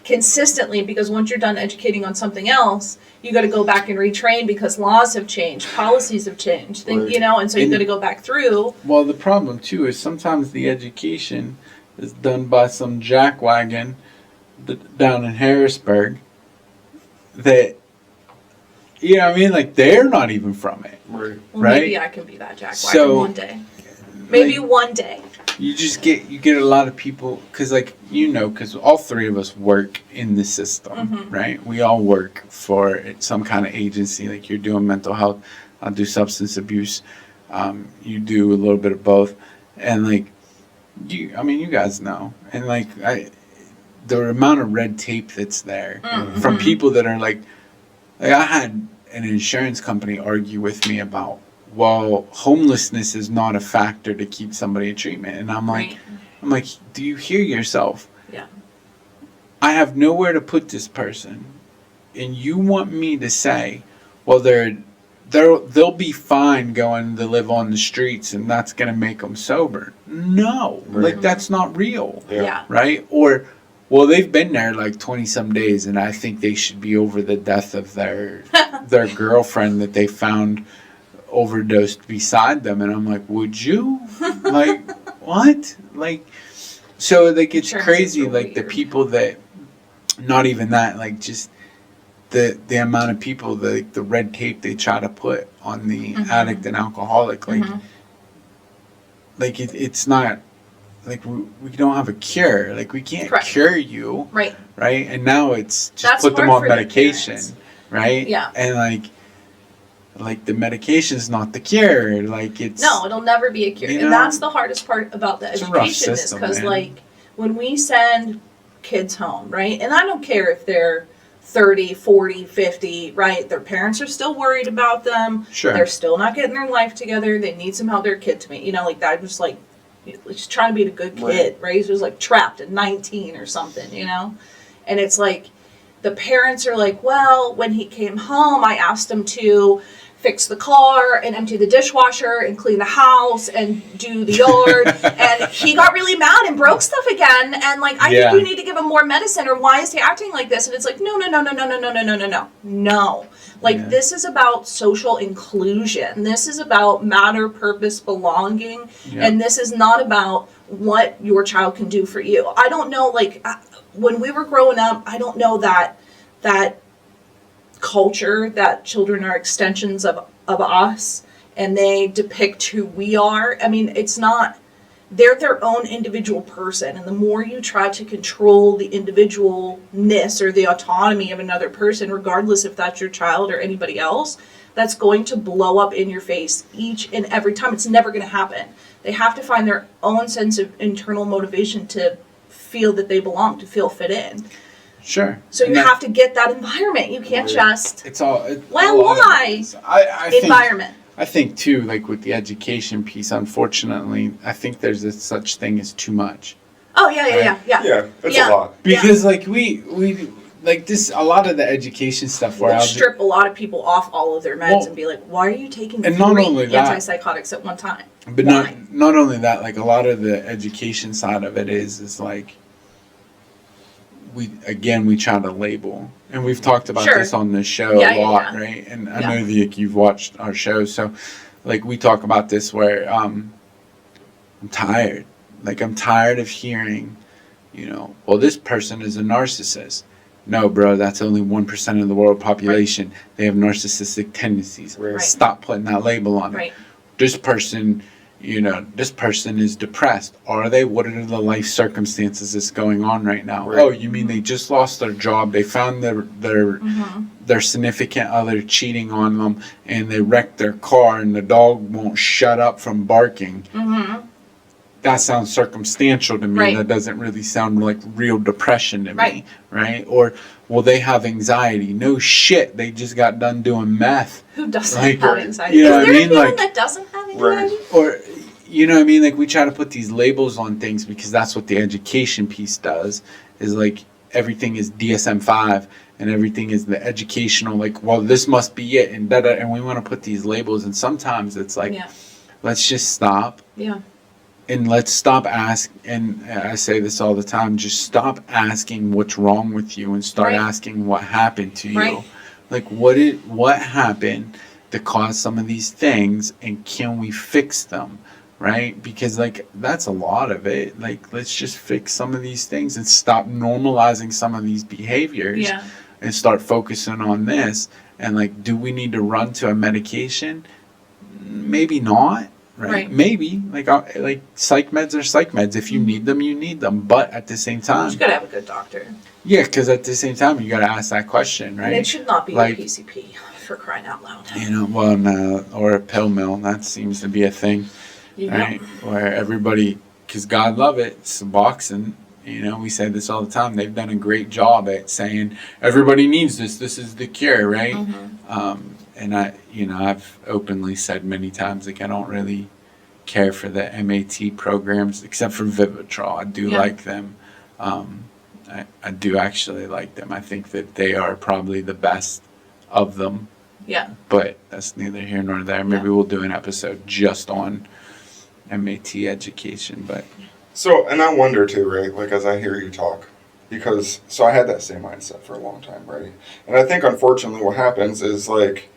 consistently, because once you're done educating on something else, you got to go back and retrain because laws have changed, policies have changed, Right. you know, and so you got to go back through. Well, the problem too is sometimes the education is done by some jackwagon down in Harrisburg that, you know what I mean? Like, they're not even from it. Right. Well, Right? maybe I can be that jackwagon So, one day. Maybe like, one day. you get a lot of people, because like, you know, because all three of us work in the system, right? We all work for some kind of agency. Like, you're doing mental health, I'll do substance abuse, you do a little bit of both, and like, you guys know, and like, the amount of red tape that's there from people that are like I had an insurance company argue with me about, well, homelessness is not a factor to keep somebody in treatment. And I'm like, do you hear yourself? Yeah. I have nowhere to put this person. And you want me to say, well, they'll be fine going to live on the streets and that's going to make them sober. No, like, that's not real. Yeah. Right? Or, well, they've been there like 20-some days, and I think they should be over the death of their girlfriend that they found overdosed beside them. And I'm like, would you? Like, what? Like, so like, it's crazy. So like, the people that, not even that, like, just the amount of people, the red tape they try to put on the addict and alcoholic, like, like it's not. Like, we don't have a cure. Like, we can't cure you. Right. Right? And now it's just That's put them on hard for medication. Right? Yeah. And, like the medication's not the cure. Like, it's... No, it'll never be a cure. You And know, that's the hardest part about the education, system, is because, man. like, when we send kids home, right? And I don't care if they're 30, 40, 50, right? Their parents are still worried about them. Sure. They're still not getting their life together. They need some help. Their kid to me. You know, like, that just, like, just trying to be a good kid, right? He's just like trapped at 19 or something, you know? And it's like, the parents are like, well, when he came home, I asked him to fix the car and empty the dishwasher and clean the house and do the yard. And he got really mad and broke stuff again. And like, I think you need to give him more medicine, or why is he acting like this? And it's like, no. Like, this is about social inclusion. This is about matter, purpose, belonging. Yeah. And this is not about what your child can do for you. I don't know, like, when we were growing up, I don't know that culture that children are extensions of us and they depict who we are. I mean, it's not, they're their own individual person, and the more you try to control the individualness or the autonomy of another person, regardless if that's your child or anybody else, that's going to blow up in your face each and every time. It's never going to happen. They have to find their own sense of internal motivation to feel that they belong, to feel fit in. Sure. So you have to get that environment. You can't just... It's all... why? Environment. I think, too, like with the education piece, unfortunately, I think there's a such thing as too much. Oh, yeah. Yeah, it's a lot. Because, like, we like this, a lot of the education stuff where we'll strip a lot of people off all of their meds and be like, why are you taking 3 antipsychotics at one time? But not only that, like, a lot of the education side of it is like, we try to label, and we've talked about this on this show a lot, right? And I know that you've watched our show, so like we talk about this where I'm tired. Like, I'm tired of hearing, you know, well, this person is a narcissist. No, bro, that's only 1% of the world population. They have narcissistic tendencies. Right. Stop putting that label on it. Right. This person, this person is depressed. Are they? What are the life circumstances that's going on right now? Right. Oh, you mean they just lost their job? They found their significant other cheating on them, and they wrecked their car, and the dog won't shut up from barking. That sounds circumstantial to me. Right. That doesn't really sound like real depression to Right. me, right? Or, well, they have anxiety. No shit, they just got done doing meth. Who doesn't Like, have anxiety? you know Is what I there mean? anyone Like- that doesn't have Right. anxiety? Or, you know what I mean? Like, we try to put these labels on things because that's what the education piece does, is like everything is DSM-5 and everything is the educational, like, well, this must be it, and da-da, and we want to put these labels, and sometimes it's like, Yeah. let's just stop. Yeah. And let's stop and I say this all the time, just stop asking what's wrong with you and start Right. asking what happened to you. Right. Like, what happened to cause some of these things, and can we fix them? Right? Because, like, that's a lot of it. Like, let's just fix some of these things and stop normalizing some of these behaviors Yeah. and start focusing on this. And, like, do we need to run to a medication? Maybe not. Right? Right. Maybe. Like psych meds are psych meds. If you need them, you need them. But at the same You time, just gotta have a good doctor. yeah, because at the same time, you got to ask that question, And it right? should not be Like- a PCP, for crying out loud. Well, no, or a pill mill. That seems to be a thing, Yeah. right? Where everybody, because God love it, it's Suboxone. We say this all the time. They've done a great job at saying everybody needs this. This is the cure, right? And I've openly said many times, like, I don't really care for the MAT programs except for Vivitrol. I do Yeah. like them. I do actually like them. I think that they are probably the best of them. Yeah. But that's neither here nor there. Maybe we'll do an episode just on MAT education. But So, and I wonder too, right? Like, as I hear you talk, because, so I had that same mindset for a long time, right? And I think, unfortunately, what happens is, like,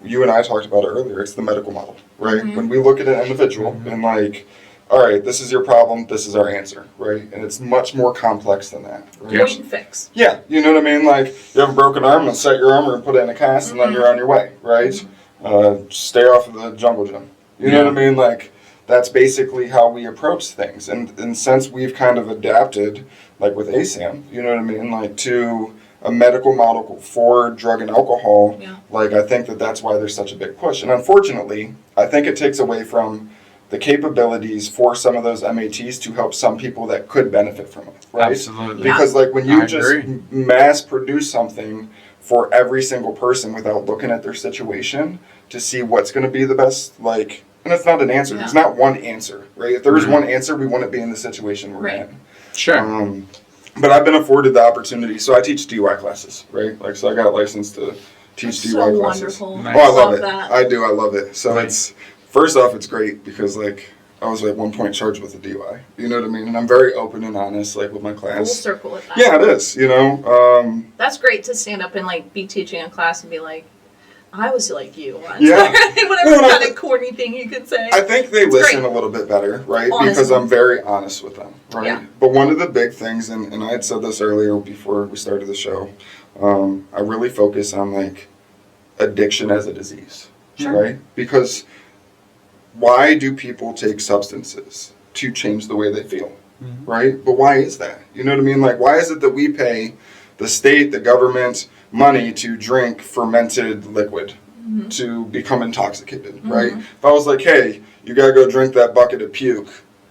you and I talked about it earlier, it's the medical model, right? When we look at an individual and, like, all right, this is your problem, this is our answer, right? And it's much more complex than that, right? Point and fix. Yeah, you know what I mean? Like, you have a broken arm, let's set your arm and put it in a cast, and then you're on your way, right? Stay off of the jungle gym. You know what I mean? Like, that's basically how we approach things. And since we've kind of adapted, like with ASAM, you know what I mean? Like, to a medical model for drug and alcohol, like, I think that that's why there's such a big push. And unfortunately, I think it takes away from the capabilities for some of those MATs to help some people that could benefit from it, right? absolutely. Because, like, when you I just agree. mass produce something for every single person without looking at their situation to see what's going to be the best, like, and it's not an answer. There's not one answer, right? If there was one answer, we wouldn't be in the situation we're in. Sure. But I've been afforded the opportunity. So I teach DUI classes, right? Like, so I got licensed to teach That's DUI so classes. wonderful. Nice. Oh, I love it. that. I do. I love it. So Right. it's, first off, it's great because, like, I was at one point charged with a DUI. You know what I mean? And I'm very open and honest, like, with my Full class. circle at that. Yeah, it is, you know? That's great to stand up and, like, be teaching a class and be like, I was like you once. Yeah. Whatever Well, kind of corny thing you could say. I think they It's listen great. a little bit better, right? Honestly. Because I'm very honest with them, right? Yeah. But one of the big things, and I had said this earlier before we started the show, I really focus on, like, addiction as a disease, Sure. right? Because why do people take substances? To change the way they feel, right? But why is that? You know what I mean? Like, why is it that we pay the state, the government, money to drink fermented liquid to become intoxicated, right? If I was like, hey, you gotta go drink that bucket of puke,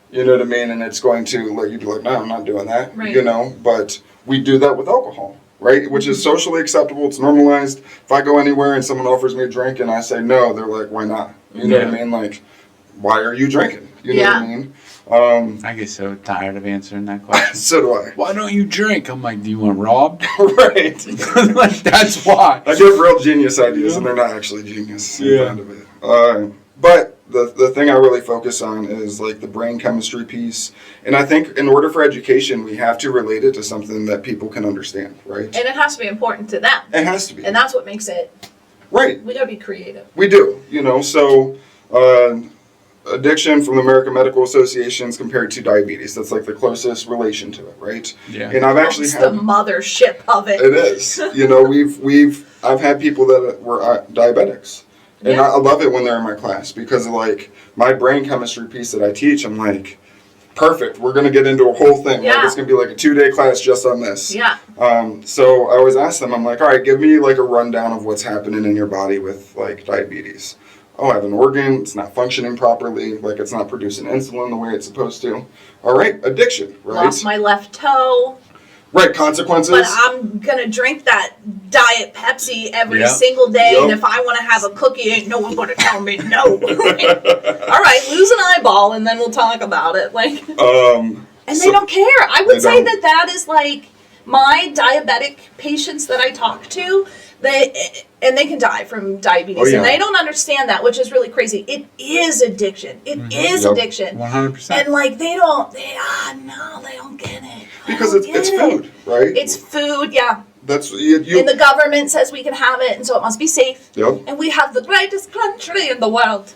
you know what I mean? And it's going to, like, you'd be like, no, I'm not doing that, Right. you know? But we do that with alcohol, right? Which is socially acceptable, it's normalized. If I go anywhere and someone offers me a drink and I say no, they're like, why not? You know what I mean? Like, why are you drinking? You know what I mean? I get so tired of answering that question. So do I. Why don't you drink? I'm like, do you want robbed? Right. Like, that's why. I give real genius ideas, and they're not actually genius. at the end of it. But the thing I really focus on is, like, the brain chemistry piece. And I think in order for education, we have to relate it to something that people can understand, right? And it has to be important to them. It has to be. And that's what makes it, Right. we gotta be creative. We do, you know, so addiction from the American Medical Association is compared to diabetes. That's like the closest relation to it, right? Yeah. And I've actually It's had the mothership of it. it is. You know, I've had people that were diabetics. And Yeah. I love it when they're in my class because like my brain chemistry piece that I teach, I'm like, perfect. We're going to get into a whole thing. Yeah. Like, it's going to be like a 2-day class just on this. Yeah. So I always ask them, I'm like, all right, give me like a rundown of what's happening in your body with like diabetes. Oh, I have an organ. It's not functioning properly. Like it's not producing insulin the way it's supposed to. All right. Addiction, right? Lost my left toe. Right. Consequences. But I'm going to drink that Diet Pepsi every Yep. single day. Yep. And if I want to have a cookie, ain't no one going to tell me no. All right, lose an eyeball and then we'll talk about it. Like, and they don't care. I would they say don't. that is like my diabetic patients that I talk to, and they can die from diabetes. Oh, yeah. And they don't understand that, which is really crazy. It is addiction. It is Yep. addiction. 100%. And like they don't get it. Because They it's don't get food, right? It's food, yeah. That's you. And the government says we can have it, and so it must be safe. Yep. And we have the greatest country in the world.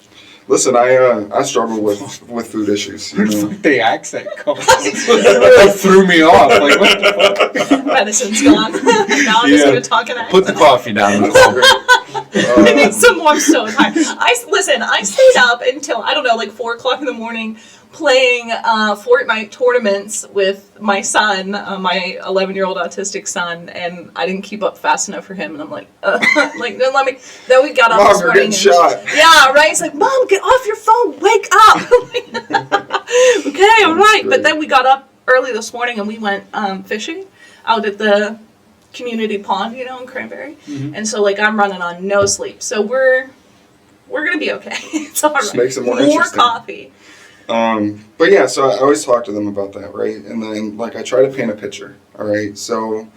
Listen, I struggle with food issues. You Where the know? fuck the accent comes from? That threw me off. Like, what the fuck? Medicine's gone. Now I'm just Yeah. going to talk an Put the coffee down. I need some more so tired. I stayed up until, I don't know, like 4 o'clock in the morning playing Fortnite tournaments with my son, my 11-year-old autistic son, and I didn't keep up fast enough for him, and I'm like, like, no, let me, then we got up Mom, this you're morning. getting shot. Yeah, right? It's like, Mom, get off your phone, wake up. Okay, all right. But then we got up early this morning and we went fishing out at the community pond, you know, in Cranberry. Mhm. And so like I'm running on no sleep. So we're gonna be okay. It's all right. Just makes it more interesting. coffee. But yeah, so I always talk to them about that, right? And then like I try to paint a picture, all right? So,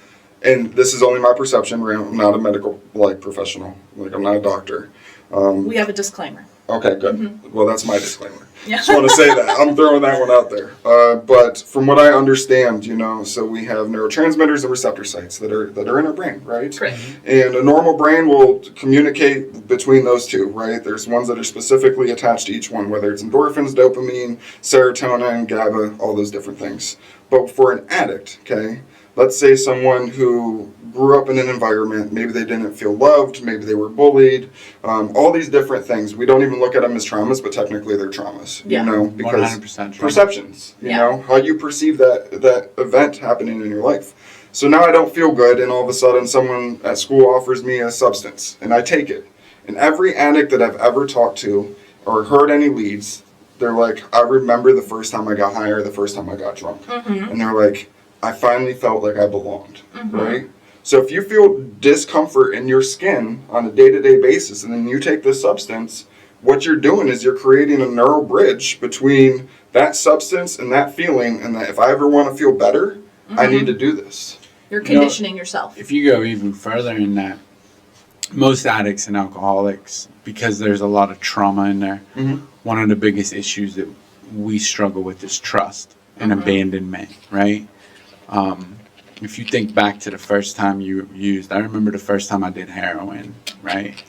and this is only my perception, right? I'm not a medical like professional, like I'm not a doctor. We have a disclaimer. Okay, good. Well, that's my disclaimer. Yeah. Just want to say that. I'm throwing that one out there. But from what I understand, you know, so we have neurotransmitters and receptor sites that are in our brain, right? Correct. And a normal brain will communicate between those two, right? There's ones that are specifically attached to each one, whether it's endorphins, dopamine, serotonin, GABA, all those different things. But for an addict, okay, let's say someone who grew up in an environment, maybe they didn't feel loved, maybe they were bullied, all these different things. We don't even look at them as traumas, but technically they're traumas, Yeah. you know, because 100% true. perceptions, you Yeah. know, how you perceive that event happening in your life. So now I don't feel good, and all of a sudden someone at school offers me a substance, and I take it. And every addict that I've ever talked to or heard any leads, they're like, I remember the first time I got high or the first time I got drunk. Mm-hmm. And they're like, I finally felt like I belonged, Mhm. right? So if you feel discomfort in your skin on a day-to-day basis and then you take this substance, what you're doing is you're creating a neural bridge between that substance and that feeling, and that if I ever want to feel better, I need to do this. You're conditioning yourself. If you go even further in that, most addicts and alcoholics, because there's a lot of trauma in there, one of the biggest issues that we struggle with is trust and abandonment, right? If you think back to the first time you used, I remember the first time I did heroin, right?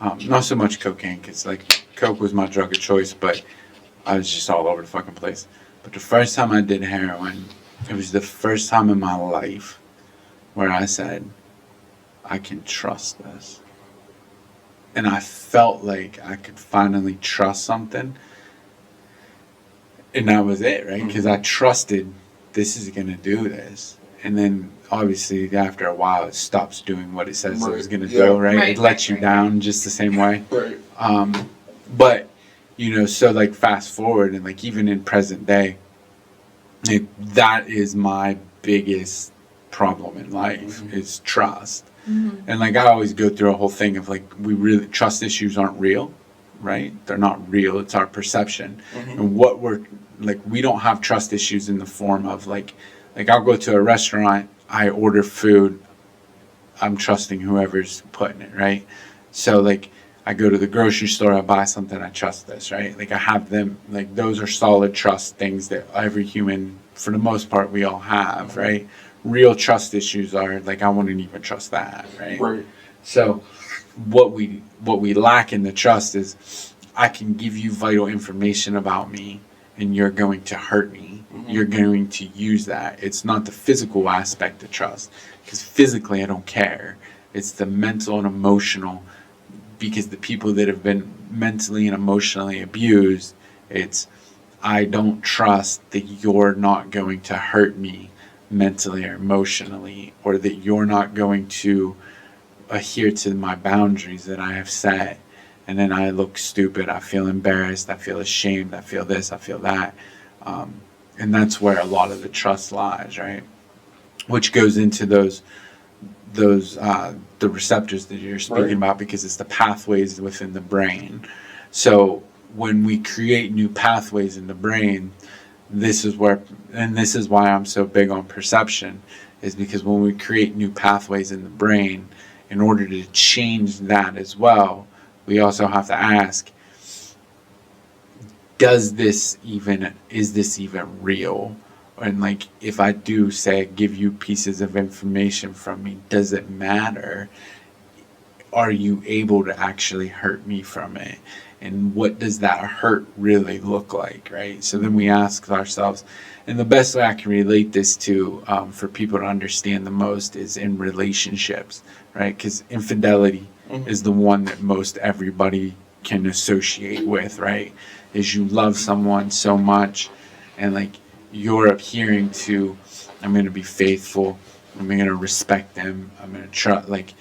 Not so much cocaine, because like coke was my drug of choice, but I was just all over the fucking place. But the first time I did heroin, it was the first time in my life where I said, I can trust this. And I felt like I could finally trust something. And that was it, right? Because I trusted this is going to do this. And then obviously after a while it stops doing what it says it was going to do, right? Right, It lets right, you down just the same way. Right. But, you know, so like fast forward and like even in present day, like, that is my biggest problem in life is trust. And like I always go through a whole thing of like we really trust issues aren't real, right? They're not real. It's our perception. And what we're like we don't have trust issues in the form of like I'll go to a restaurant, I order food, I'm trusting whoever's putting it, right? So like I go to the grocery store, I buy something, I trust this, right? Like I have them, like those are solid trust things that every human, for the most part, we all have, right? Real trust issues are like I wouldn't even trust that, right? Right. So what we lack in the trust is I can give you vital information about me and you're going to hurt me. You're going to use that. It's not the physical aspect of trust, because physically I don't care. It's the mental and emotional, because the people that have been mentally and emotionally abused, it's I don't trust that you're not going to hurt me mentally or emotionally, or that you're not going to adhere to my boundaries that I have set. And then I look stupid, I feel embarrassed, I feel ashamed, I feel this, I feel that. And that's where a lot of the trust lies, right? Which goes into those the receptors that you're speaking about, because it's the pathways within the brain. So when we create new pathways in the brain, this is why I'm so big on perception, is because when we create new pathways in the brain, in order to change that as well, we also have to ask, is this even real? And like, if I do say give you pieces of information from me, does it matter? Are you able to actually hurt me from it? And what does that hurt really look like, right? So then we ask ourselves, and the best way I can relate this to, for people to understand the most, is in relationships, right? Because infidelity is the one that most everybody can associate with, right? Is you love someone so much, and like, you're adhering to, I'm going to be faithful, I'm going to respect them, I'm going to trust, like,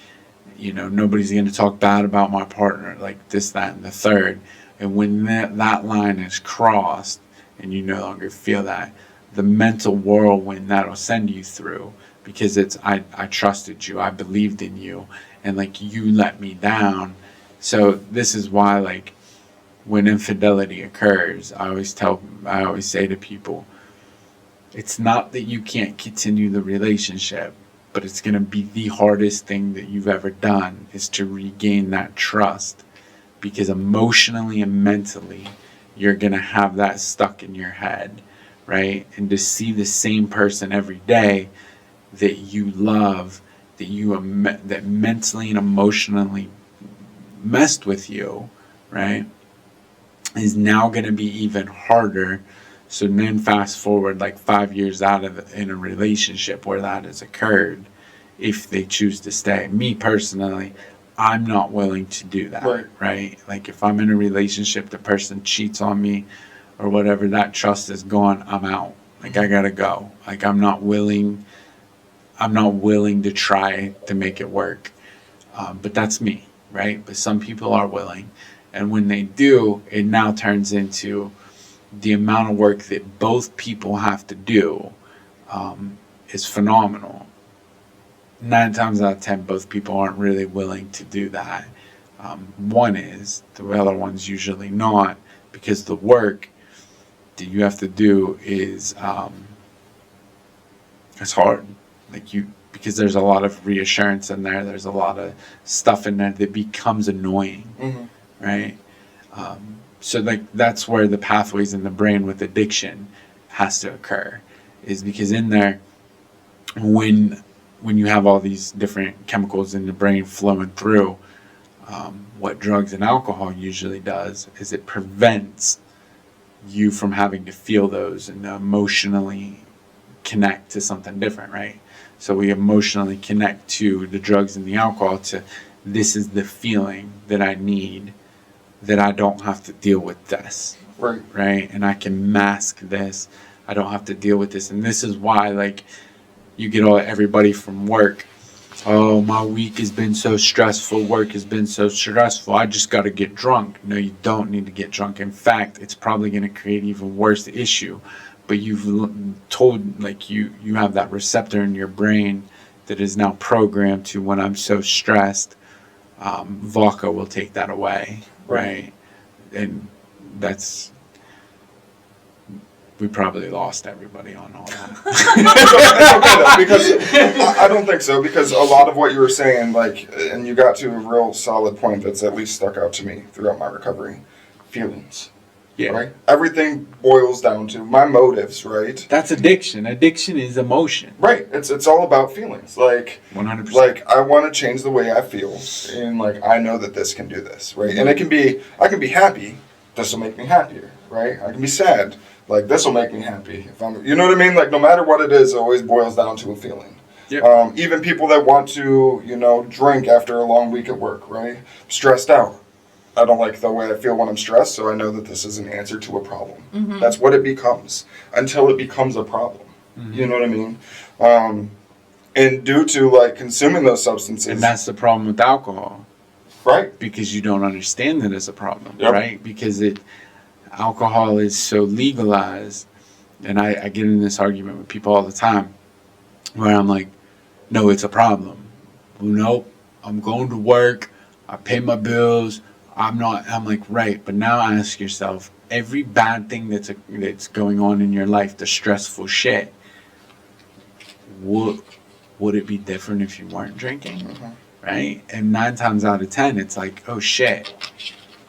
you know, nobody's going to talk bad about my partner, like this, that, and the third. And when that line is crossed and you no longer feel that, the mental whirlwind that'll send you through, because it's, I trusted you, I believed in you, and like, you let me down. So this is why, like, when infidelity occurs, I always say to people, it's not that you can't continue the relationship, but it's going to be the hardest thing that you've ever done, is to regain that trust, because emotionally and mentally you're going to have that stuck in your head, right? And to see the same person every day that you love, that mentally and emotionally messed with you, right, is now going to be even harder. So then fast forward like 5 years in a relationship where that has occurred, if they choose to stay. Me personally, I'm not willing to do that, right? Like, if I'm in a relationship, the person cheats on me or whatever, that trust is gone, I'm out. Like, I gotta go. Like, I'm not willing to try to make it work. But that's me, right? But some people are willing. And when they do, it now turns into the amount of work that both people have to do is phenomenal. 9 times out of 10, both people aren't really willing to do that. One is, the other one's usually not, because the work that you have to do is it's hard. Like, because there's a lot of reassurance in there. There's a lot of stuff in there that becomes annoying, right? So like, that's where the pathways in the brain with addiction has to occur, is because in there, when you have all these different chemicals in the brain flowing through, what drugs and alcohol usually does is it prevents you from having to feel those and emotionally connect to something different, right? So we emotionally connect to the drugs and the alcohol to, this is the feeling that I need, that I don't have to deal with this, right? And I can mask this. I don't have to deal with this. And this is why, like, you get everybody from work, oh, my week has been so stressful, work has been so stressful, I just got to get drunk. No, you don't need to get drunk. In fact, it's probably going to create even worse issue. But you've told, like, you have that receptor in your brain that is now programmed to, when I'm so stressed, vodka will take that away. Right. And we probably lost everybody on all that. It's okay though, because I don't think so, because a lot of what you were saying, like, and you got to a real solid point that's at least stuck out to me throughout my recovery: feelings. Yeah. Right? Everything boils down to my motives, right? That's addiction. Addiction is emotion. Right. It's all about feelings. Like, 100%. Like, I want to change the way I feel, and like, I know that this can do this, right? And I can be happy this will make me happier, right? I can be sad, like this will make me happy. If I'm, you know what I mean? Like no matter what it is, it always boils down to a feeling. Yep. Even people that want to, drink after a long week at work, right? Stressed out. I don't like the way I feel when I'm stressed, so I know that this is an answer to a problem. Mm-hmm. That's what it becomes until it becomes a problem. Mm-hmm. You know what I mean? And due to like consuming those substances, And that's the problem with alcohol. right? Because you don't understand it as a problem, Yep. right? Because alcohol is so legalized, and I get in this argument with people all the time, where I'm like, no, it's a problem. Nope, I'm going to work, I pay my bills, I'm like, right, but now ask yourself, every bad thing that's going on in your life, the stressful shit, would it be different if you weren't drinking? Mm-hmm. Right? And 9 times out of 10, it's like, oh shit,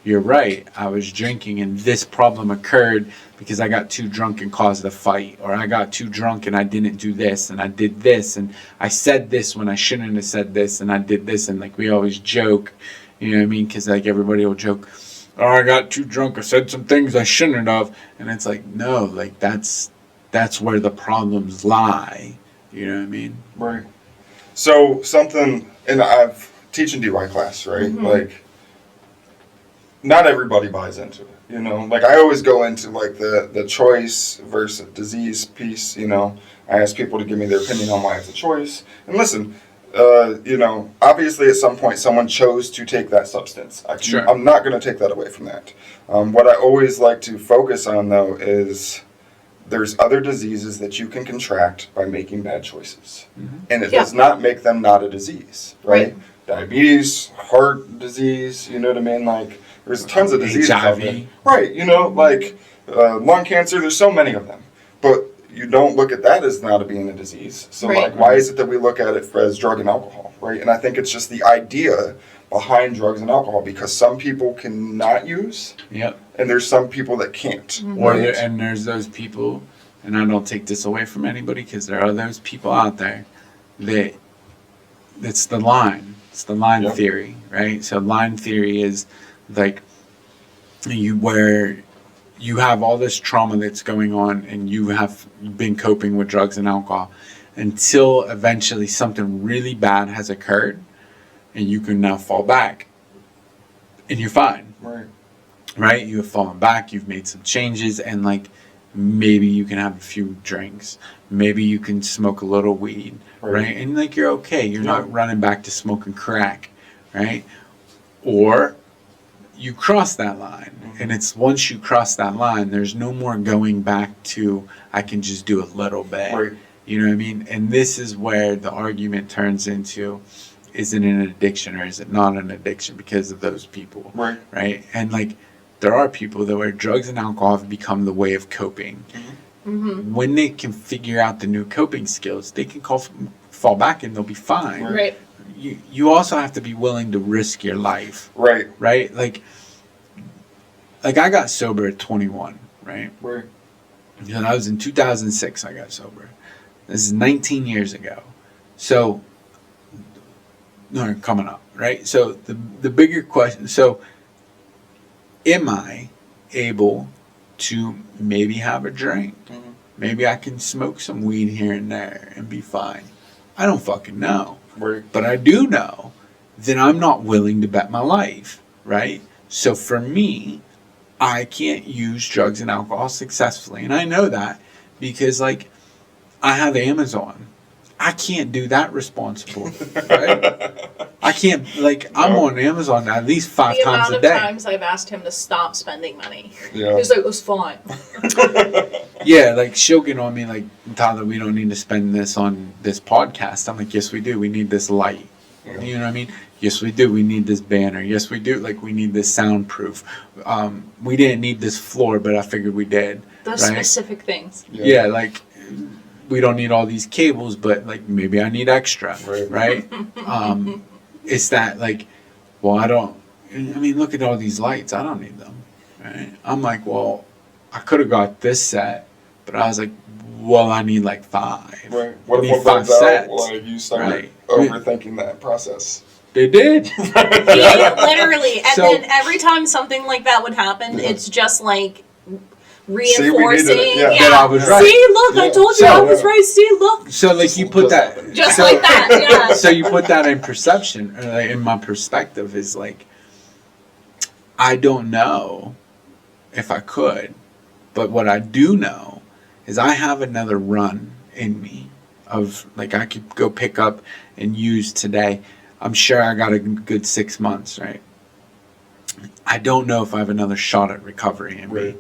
you're right. I was drinking and this problem occurred because I got too drunk and caused a fight. Or I got too drunk and I didn't do this and I did this. And I said this when I shouldn't have said this and I did this. And like we always joke, you know what I mean? Because like everybody will joke, oh, I got too drunk. I said some things I shouldn't have. And it's like, no, like that's where the problems lie. You know what I mean? Right. So something, and I've teaching DY class, right? Mm-hmm. Like, not everybody buys into it. Like I always go into like the choice versus disease piece. I ask people to give me their opinion on why it's a choice. And listen, obviously at some point someone chose to take that substance. Sure. I'm not going to take that away from that. What I always like to focus on though is there's other diseases that you can contract by making bad choices. Mm-hmm. And it does not make them not a disease, right? Diabetes, heart disease, you know what I mean? Like, there's tons of diseases out there. HIV. Right, like lung cancer, there's so many of them. But you don't look at that as not being a disease. So, Right. like, why is it that we look at it as drug and alcohol, right? And I think it's just the idea behind drugs and alcohol, because some people cannot use, Yep. and there's some people that can't. Mm-hmm. Right? And there's those people, and I don't take this away from anybody because there are those people out there that it's the line. It's the line Yep. theory, right? So line theory is like where you have all this trauma that's going on and you have been coping with drugs and alcohol until eventually something really bad has occurred and you can now fall back and you're fine. Right? You have fallen back, you've made some changes, and like maybe you can have a few drinks. Maybe you can smoke a little weed, right? And like you're okay. You're not running back to smoking crack, right? Or you cross that line. Mm-hmm. And it's once you cross that line, there's no more going back to I can just do a little bit. Right. You know what I mean? And this is where the argument turns into, is it an addiction or is it not an addiction because of those people? Right? And like there are people that where drugs and alcohol have become the way of coping. Mm-hmm. When they can figure out the new coping skills, they can fall back and they'll be fine. Right. You also have to be willing to risk your life. Right. Right? Like I got sober at 21, right? Right. And I was in 2006 I got sober. This is 19 years ago. So, no, coming up, right? So the bigger question, so am I able to maybe have a drink? Mm-hmm. Maybe I can smoke some weed here and there and be fine. I don't fucking know. Right. But I do know that I'm not willing to bet my life, right? So for me, I can't use drugs and alcohol successfully. And I know that because, like, I have Amazon. I can't do that responsible, right? I can't, like, I'm on Amazon at least 5 The times amount a of day. times I've asked him to stop spending money. Yeah. He's like, it was fine. Yeah, like, she'll get on me, like, Tyler, we don't need to spend this on this podcast. I'm like, yes, we do. We need this light. Yeah. You know what I mean? Yes, we do. We need this banner. Yes, we do. Like, we need this soundproof. We didn't need this floor, but I figured we did. Those right? specific things. Yeah, like, we don't need all these cables, but, like, maybe I need extra, right? It's that, like, well, I mean, look at all these lights. I don't need them, right? I'm like, well, I could have got this set, but I was like, well, I need, like, 5. Right. What I if need one 5 burns out? sets. Like, you start Right. overthinking that process. They did. He literally, and So- then every time something like that would happen, it's just like reinforcing. yeah. That I was right. See, look, I Yeah. told you So- I was right. See, look. So like you put that Just so, like that, yeah. So you put that in perception, or like in my perspective is like, I don't know if I could, but what I do know is I have another run in me of like I could go pick up and use today. I'm sure I got a good 6 months, right? I don't know if I have another shot at recovery in me. Right.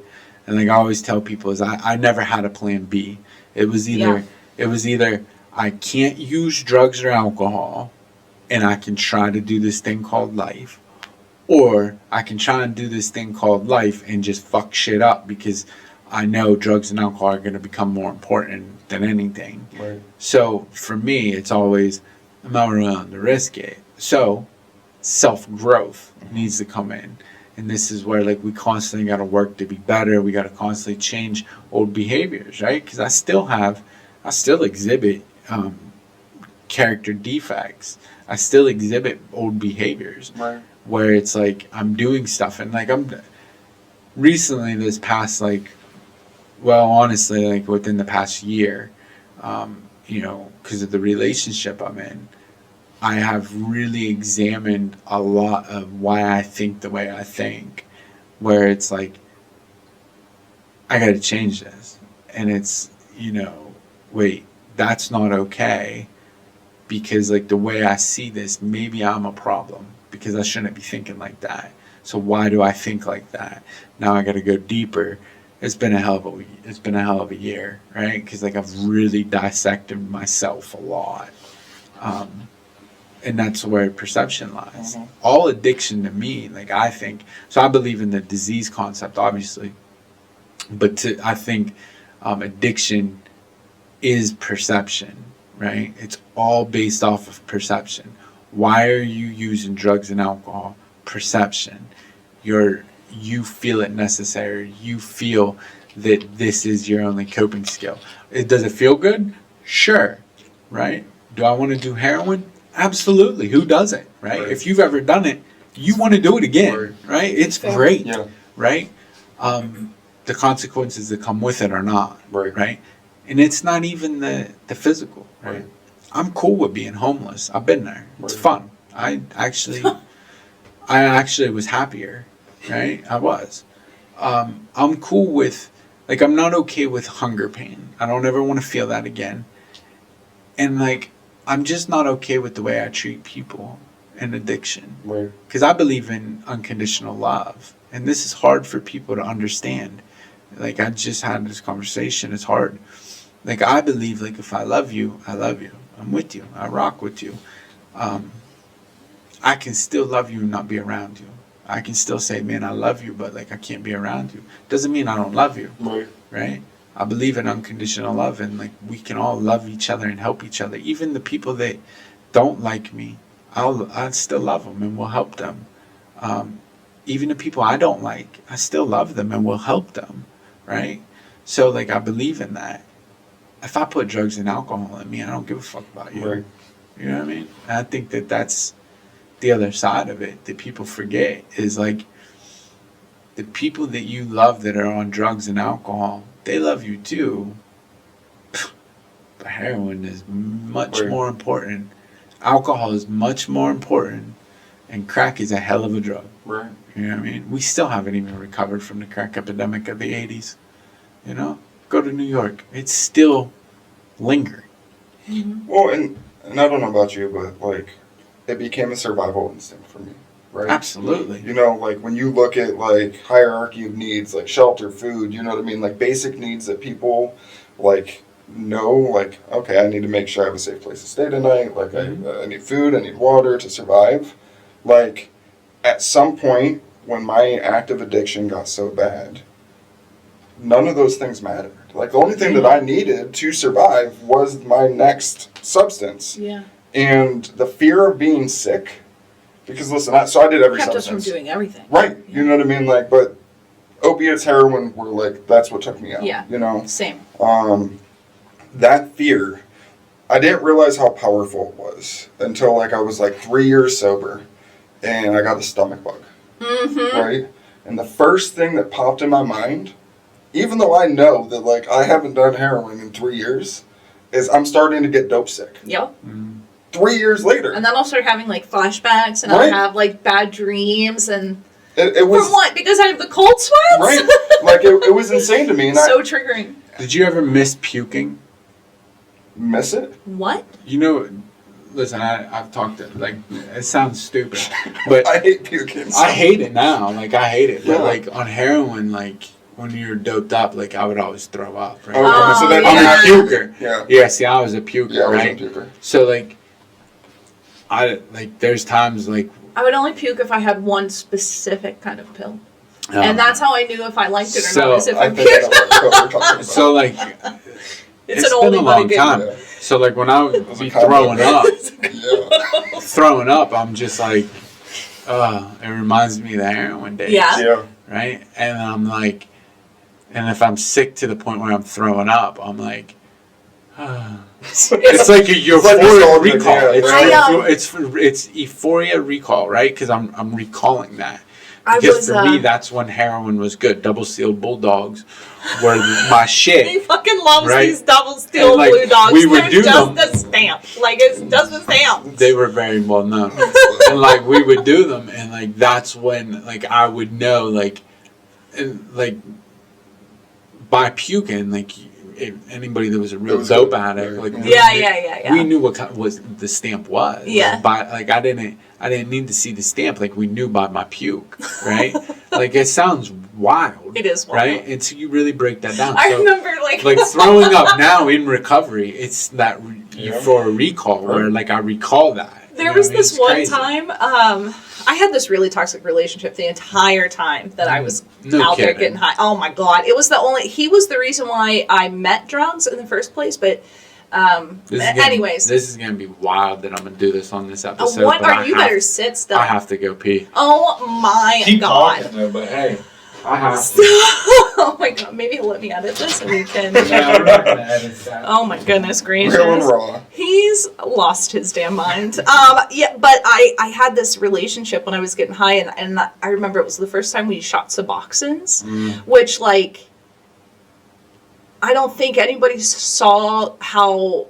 And like I always tell people is I never had a plan B. It was either I can't use drugs or alcohol and I can try to do this thing called life, or I can try and do this thing called life and just fuck shit up because I know drugs and alcohol are going to become more important than anything. Right. So for me, it's always, I'm not willing to risk it. So self-growth needs to come in. And this is where like we constantly got to work to be better. We got to constantly change old behaviors, right? Because I still exhibit character defects. I still exhibit old behaviors. Right. Where it's like I'm doing stuff and like I'm recently this past like, well, honestly, like within the past year, you know, because of the relationship I'm in, I have really examined a lot of why I think the way I think, where it's like, I got to change this. And it's, you know, wait, that's not okay. Because like the way I see this, maybe I'm a problem because I shouldn't be thinking like that. So why do I think like that? Now I got to go deeper. It's been a hell of a year, right? Because like I've really dissected myself a lot. And that's where perception lies. Mhm. All addiction to me, like I think, so I believe in the disease concept, obviously, but I think addiction is perception, right? It's all based off of perception. Why are you using drugs and alcohol? Perception. You feel it necessary. You feel that this is your only coping skill. Does it feel good? Sure, right? Do I want to do heroin? Absolutely. Who doesn't, right? If you've ever done it, you want to do it again, right? It's great, Yeah. right? The consequences that come with it are not, Right. right? And it's not even the physical, right? Right. I'm cool with being homeless. I've been there. It's Right. fun. I actually was happier, right? I was. I'm cool with, like, I'm not okay with hunger pain. I don't ever want to feel that again. And like, I'm just not okay with the way I treat people and addiction. Right. Because I believe in unconditional love. And this is hard for people to understand. Like, I just had this conversation. It's hard. Like, I believe, like, if I love you, I love you. I'm with you. I rock with you. I can still love you and not be around you. I can still say, man, I love you, but, like, I can't be around you. Doesn't mean I don't love you. Right. Right? I believe in unconditional love, and like we can all love each other and help each other. Even the people that don't like me, I still love them and will help them. Even the people I don't like, I still love them and will help them, right? So like I believe in that. If I put drugs and alcohol in me, I don't give a fuck about you. Right. You know what I mean? And I think that that's the other side of it that people forget is like the people that you love that are on drugs and alcohol, they love you too. But heroin is much Right. more important. Alcohol is much more important. And crack is a hell of a drug. Right. You know what I mean? We still haven't even recovered from the crack epidemic of the 80s. You know? Go to New York. It's still lingering. Well, and I don't know about you, but like, it became a survival instinct for me. Right. Absolutely. You know, like when you look at like hierarchy of needs, like shelter, food, you know what I mean? Like basic needs that people like know, like, okay, I need to make sure I have a safe place to stay tonight. Like I need food, I need water to survive. Like at some point when my active addiction got so bad, none of those things mattered. Like the only thing that I needed to survive was my next substance. Yeah. And the fear of being sick, because listen, I did every Kept substance. us from doing everything. Right, you know what I mean? Like, but opiates, heroin were like, that's what took me out. Yeah. You know? Same. That fear I didn't realize how powerful it was until like I was like 3 years sober, and I got a stomach bug, right? And the first thing that popped in my mind, even though I know that like I haven't done heroin in 3 years, is I'm starting to get dope sick. Yep. 3 years later. And then I'll start having like flashbacks, and I'll have like bad dreams, and it was from what? Because I have the cold sweats. right. Like it was insane to me, and So triggering. Did you ever miss puking? Miss it. What? You know, listen, I've talked to, like, it sounds stupid, but I hate puking. I hate it now. Like, I hate it. But, Yeah. like, on heroin, like, when you're doped up, like, I would always throw up, right? Okay, so then yeah. I'm a puker. Yeah. Yeah, see, I was a puker, Yeah, I was right? a puker. So, like, there's times, like... I would only puke if I had one specific kind of pill. um, And that's how I knew if I liked it or So, not, is if I I think puked. I know what we're talking about. So, like, It's it's an been oldie a but a long goodie. time. Yeah. So, like, when I would was a be combo. throwing up, Yeah. I'm just like, it reminds me of the heroin days. Yeah. Yeah. Right? And I'm like, and if I'm sick to the point where I'm throwing up, I'm like, it's like a euphoria nostalgic, recall. yeah. It's euphoria recall, right? Because I'm recalling that. I Because was, for me, that's when heroin was good. Double sealed bulldogs were my He shit. fucking loves Right? these double steel And, like, blue dogs. we would They're do just them. a stamp. Like, it's just a stamp. They were very well known. And like we would do them, and like that's when like I would know like, and like by puking, like if anybody that was a real It was dope good. addict, like Yeah. we knew what was the stamp was. Yeah. Like I didn't need to see the stamp. Like we knew by my puke, right? Like it sounds wild. It is wild. right? And so you really break that down. I So, remember, like throwing up now in recovery, it's that euphoria recall where like I recall that. There was this one time, I had this really toxic relationship the entire time that I was out there getting high. Oh my God. He was the reason why I met drugs in the first place, but anyways. This is going to be wild that I'm going to do this on this episode. What but are you better sit still. I have to go pee. Oh my Keep God. talking though, but hey, I have to. Oh my God. Maybe he'll let me edit this and we can. Yeah, we're not going to edit that. Oh my goodness gracious. Real and raw. He's lost his damn mind. Yeah, but I had this relationship when I was getting high, and I remember it was the first time we shot Suboxones, which, like, I don't think anybody saw how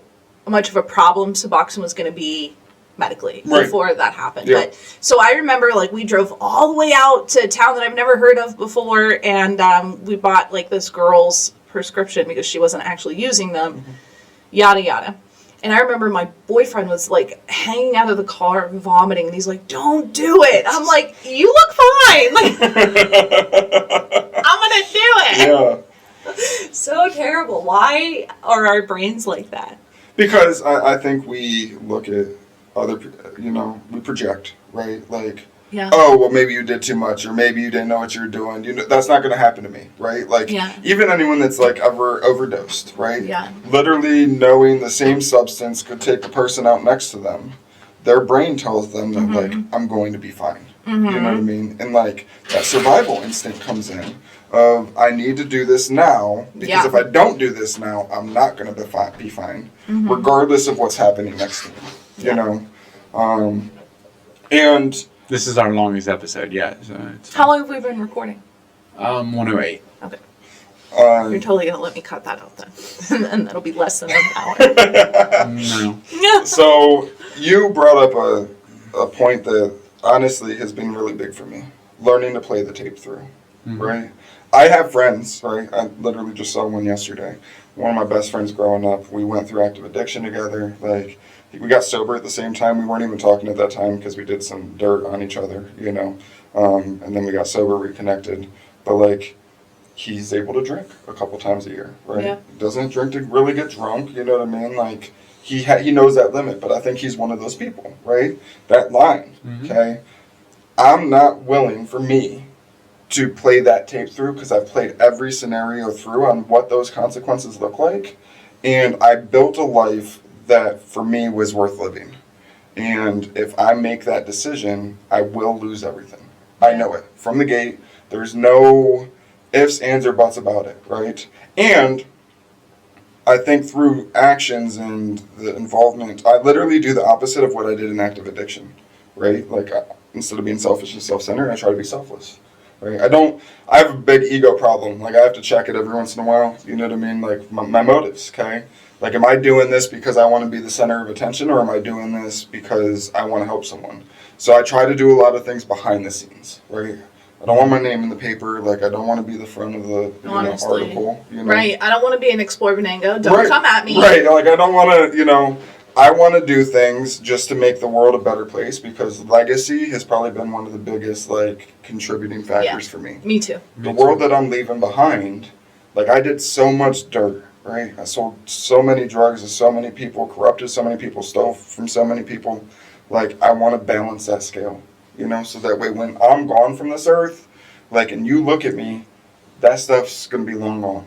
much of a problem Suboxone was going to be medically before that happened. Yeah. But so I remember, like, we drove all the way out to a town that I've never heard of before, and we bought, like, this girl's prescription because she wasn't actually using them, yada yada. And I remember my boyfriend was, like, hanging out of the car vomiting, and he's like, "Don't do it." I'm like, "You look fine. Like, I'm gonna do it." Yeah. So terrible. Why are our brains like that? Because I think we look at other, we project, right? Like, Yeah. oh, well, maybe you did too much, or maybe you didn't know what you were doing. That's not going to happen to me, right? Like, even anyone that's, like, ever overdosed, right? Yeah. Literally knowing the same substance could take the person out next to them. Their brain tells them that, like, I'm going to be fine. You know what I mean? And, like, that survival instinct comes in of, I need to do this now, because if I don't do this now, I'm not going to be fine, regardless of what's happening next to me, you know? And... This is our longest episode yet. So it's How long have we been recording? 108. Okay. You're totally going to let me cut that out then. And that'll be less than an hour. No. Yeah. So, you brought up a point that honestly has been really big for me. Learning to play the tape through, right? I have friends, right? I literally just saw one yesterday. One of my best friends growing up, we went through active addiction together. Like, we got sober at the same time. We weren't even talking at that time because we did some dirt on each other, you know. And then we got sober, reconnected. But, like, he's able to drink a couple times a year, right? Yeah. Doesn't drink to really get drunk, you know what I mean? Like, he knows that limit, but I think he's one of those people, right? That line, okay? I'm not willing, for me, to play that tape through because I've played every scenario through on what those consequences look like. And I built a life that, for me, was worth living. And if I make that decision, I will lose everything. I know it. From the gate, there's no ifs, ands, or buts about it, right? And I think through actions and the involvement, I literally do the opposite of what I did in active addiction, right? Like, instead of being selfish and self-centered, I try to be selfless, right? I have a big ego problem. Like, I have to check it every once in a while, you know what I mean? Like, my motives, okay? Like, am I doing this because I want to be the center of attention, or am I doing this because I want to help someone? So I try to do a lot of things behind the scenes, right? I don't want my name in the paper. Like, I don't want to be the front of the article. You know? Right. I don't want to be an Explore Venango. Don't Right. come at me. Right. Like, I don't want to, I want to do things just to make the world a better place, because legacy has probably been one of the biggest, like, contributing factors for me. Me too. The world that I'm leaving behind, like, I did so much dirt, right? I sold so many drugs to so many people, corrupted so many people, stole from so many people. Like, I want to balance that scale. So that way when I'm gone from this earth, like, and you look at me, that stuff's going to be long gone,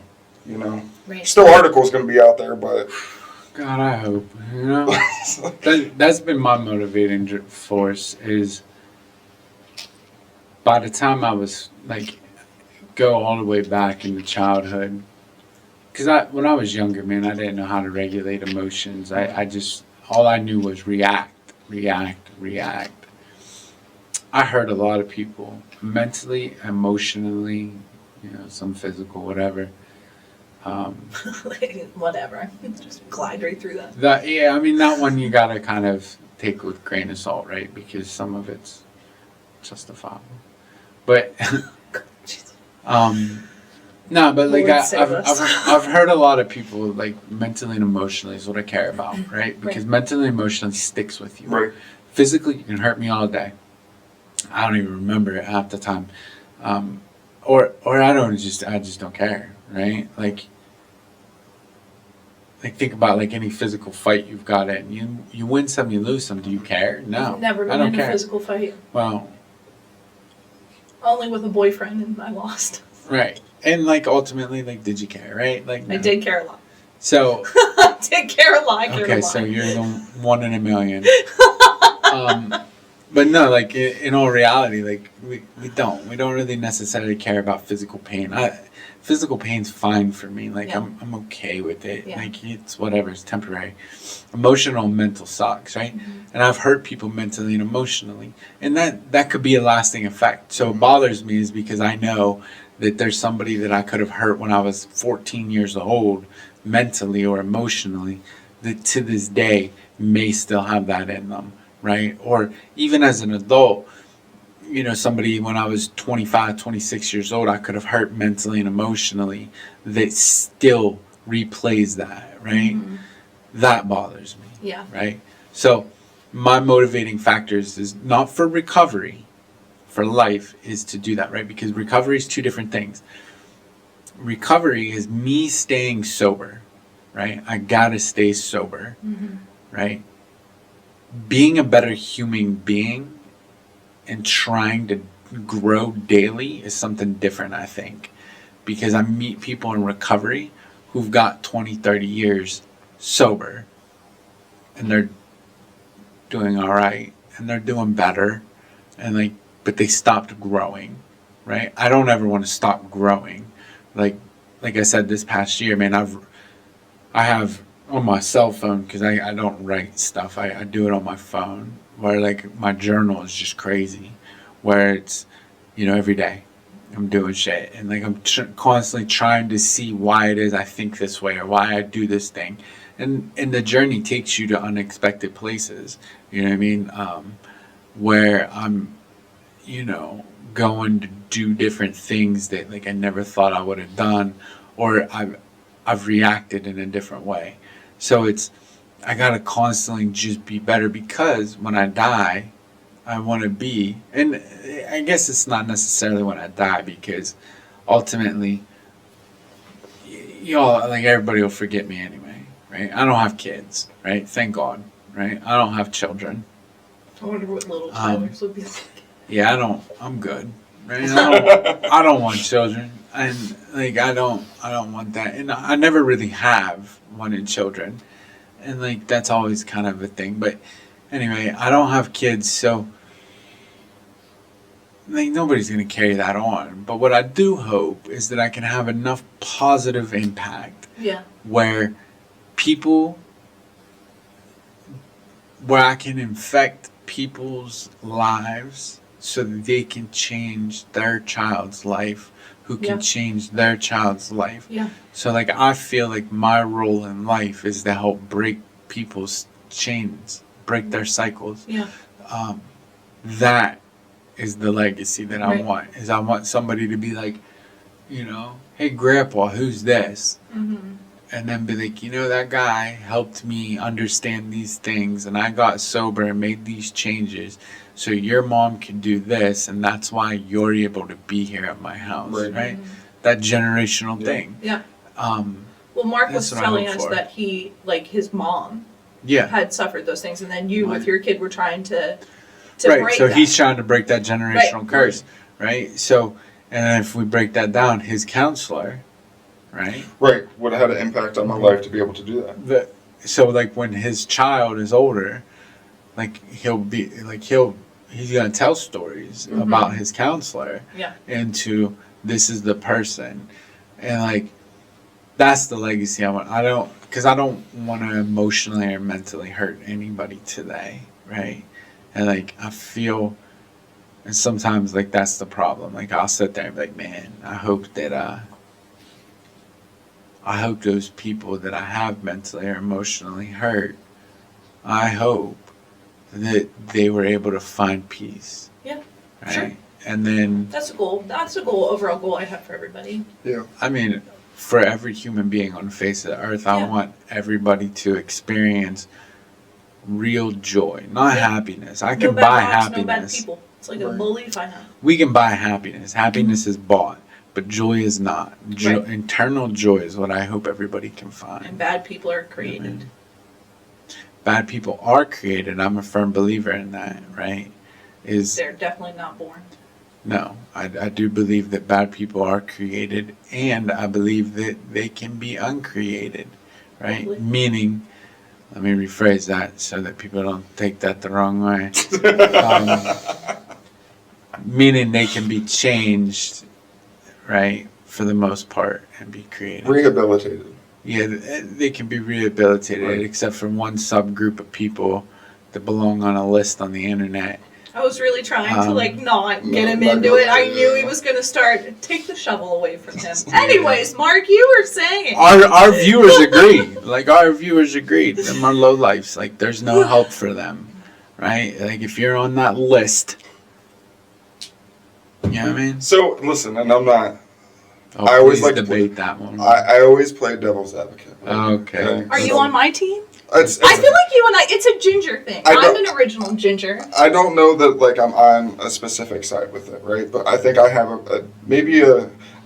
Right. Still articles going to be out there, but... God, I hope, that's been my motivating force, is by the time I was, like, go all the way back into childhood, because when I was younger, man, I didn't know how to regulate emotions. I just, all I knew was react. I hurt a lot of people, mentally, emotionally, some physical, whatever. Whatever. Just glide right through that. Yeah, I mean, that one you gotta kind of take with a grain of salt, right? Because some of it's justifiable. But, no, but like I've heard a lot of people, like, mentally and emotionally is what I care about, right? Because mentally and emotionally sticks with you. Right. Physically, you can hurt me all day. I don't even remember it half the time, or I just don't care, right? Like think about, like, any physical fight you've got in. You win some, you lose some. Do you care? No, I've never been in a physical fight. Well, only with a boyfriend, and I lost. Right, and, like, ultimately, like, did you care? Right, like, no. I did care a lot. So I did care a lot. I cared a okay, lot. so you're the one in a million. But no, like, in all reality, like, we don't really necessarily care about physical pain. Physical pain's fine for me. Like, yeah. I'm okay with it. Yeah. Like, it's whatever, it's temporary. Emotional and mental sucks, right? Mm-hmm. And I've hurt people mentally and emotionally, and that could be a lasting effect. So it bothers me is because I know that there's somebody that I could have hurt when I was 14 years old, mentally or emotionally, that to this day may still have that in them. Right? Or even as an adult, somebody when I was 25, 26 years old, I could have hurt mentally and emotionally, that still replays that, right? Mm-hmm. That bothers me. Yeah. Right? So my motivating factors is not for recovery, for life, is to do that, right? Because recovery is two different things. Recovery is me staying sober, right? I gotta stay sober, right? Being a better human being and trying to grow daily is something different, I think. Because I meet people in recovery who've got 20, 30 years sober, and they're doing all right, and they're doing better, and but they stopped growing, right? I don't ever want to stop growing. Like I said, this past year, man, I have on my cell phone, because I don't write stuff. I do it on my phone, where, like, my journal is just crazy, where it's, every day I'm doing shit, and, like, I'm constantly trying to see why it is I think this way, or why I do this thing, and the journey takes you to unexpected places, you know what I mean, where I'm, going to do different things that, like, I never thought I would have done, or I've reacted in a different way. So I gotta constantly just be better, because when I die, I want to be, and I guess it's not necessarily when I die, because ultimately, y'all, like, everybody will forget me anyway, right? I don't have kids, right? Thank God, right? I don't have children. I wonder what little Tyler's would be like. Yeah, I'm good, right? I don't want children, and, like, I don't want that, and I never really have wanted children, and, like, that's always kind of a thing. But anyway, I don't have kids, so, like, nobody's gonna carry that on. But what I do hope is that I can have enough positive impact, yeah, where people, where I can infect people's lives so that they can change their child's life, who can change their child's life. Yeah. So like I feel like my role in life is to help break people's chains, break their cycles. Yeah. That is the legacy that I Right. want. Is I want somebody to be like, you know, hey grandpa, who's this? Mm-hmm. And then be like, you know, that guy helped me understand these things and I got sober and made these changes so your mom could do this and that's why you're able to be here at my house, right? Mm-hmm. That generational thing. Yeah. Well, Mark was That's what I telling hope us for. that he, like, his mom Yeah. had suffered those things, and then you, with your kid, were trying to Right. break So that. he's trying to break that generational Right. curse, right? So, and if we break that down, his counselor, right? Right. Would have had an impact on my life to be able to do that. So like when his child is older, like he'll be like he's gonna tell stories Mhm. about his counselor Yeah. into this is the person, and like that's the legacy I want. I don't want to emotionally or mentally hurt anybody today, right? And like I feel, and sometimes like that's the problem. Like I'll sit there and be like, man, I hope those people that I have mentally or emotionally hurt, I hope that they were able to find peace. Yeah, Right? sure. And then, That's a goal. That's a goal, overall goal I have for everybody. Yeah. I mean, for every human being on the face of the earth, I Yeah. want everybody to experience real joy, not Yeah. happiness. I No can bad buy rocks, no bad happiness. people. It's like a Right. belief I have. We can buy happiness. Happiness is bought, but joy is not. Right. Internal joy is what I hope everybody can find. And bad people are created. Bad people are created. I'm a firm believer in that, right? They're definitely not born. No, I do believe that bad people are created, and I believe that they can be uncreated, right? Totally. Meaning, let me rephrase that so that people don't take that the wrong way. Meaning they can be changed, right, for the most part, and be created. Rehabilitated. Yeah, they can be rehabilitated, Right. except for one subgroup of people that belong on a list on the internet. I was really trying to not get him not into go it. I there, knew yeah. he was going to start. Take the shovel away from him. Anyways, Mark, you were saying. Our viewers agree. Like our viewers agreed. Them are low lives. Like there's no help for them, right? Like if you're on that list, you know what I mean? So listen, and I'm not. Oh, I always please like to debate that one. I always play devil's advocate. right? Okay. Are you on my team? It's, I feel like you and it's a ginger thing. I I'm don't- an original ginger. I don't know that like I'm on a specific side with it, right? But I think I have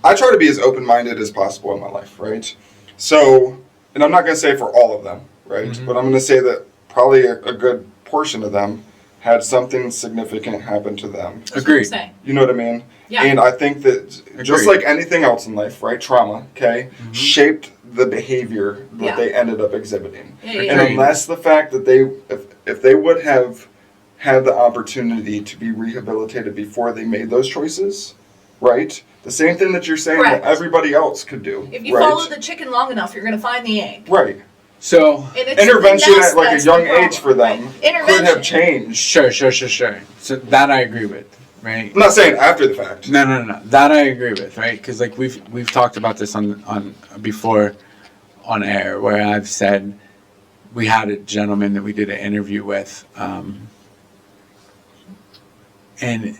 I try to be as open-minded as possible in my life, right? So, and I'm not going to say for all of them, right? Mhm. But I'm going to say that probably a good portion of them had something significant happen to them. That's what I'm Agreed. saying. You know what I mean? Yeah. And I think that just Agreed. like anything else in life, right? Trauma, okay, Mhm. shaped the behavior that Yeah. they ended up exhibiting. Yeah, And Agreed. unless the fact that if they would have had the opportunity to be rehabilitated before they made those choices, right? The same thing that you're saying Correct. that everybody else could do. If you right? follow the chicken long enough, you're going to find the egg. Right. So And it's Intervention the nest at like a that's young the problem, age for them right? could Intervention. have changed. sure. So that I agree with, right? I'm not saying after the fact. No. That I agree with, right? Because like we've talked about this on before on air, where I've said we had a gentleman that we did an interview with, and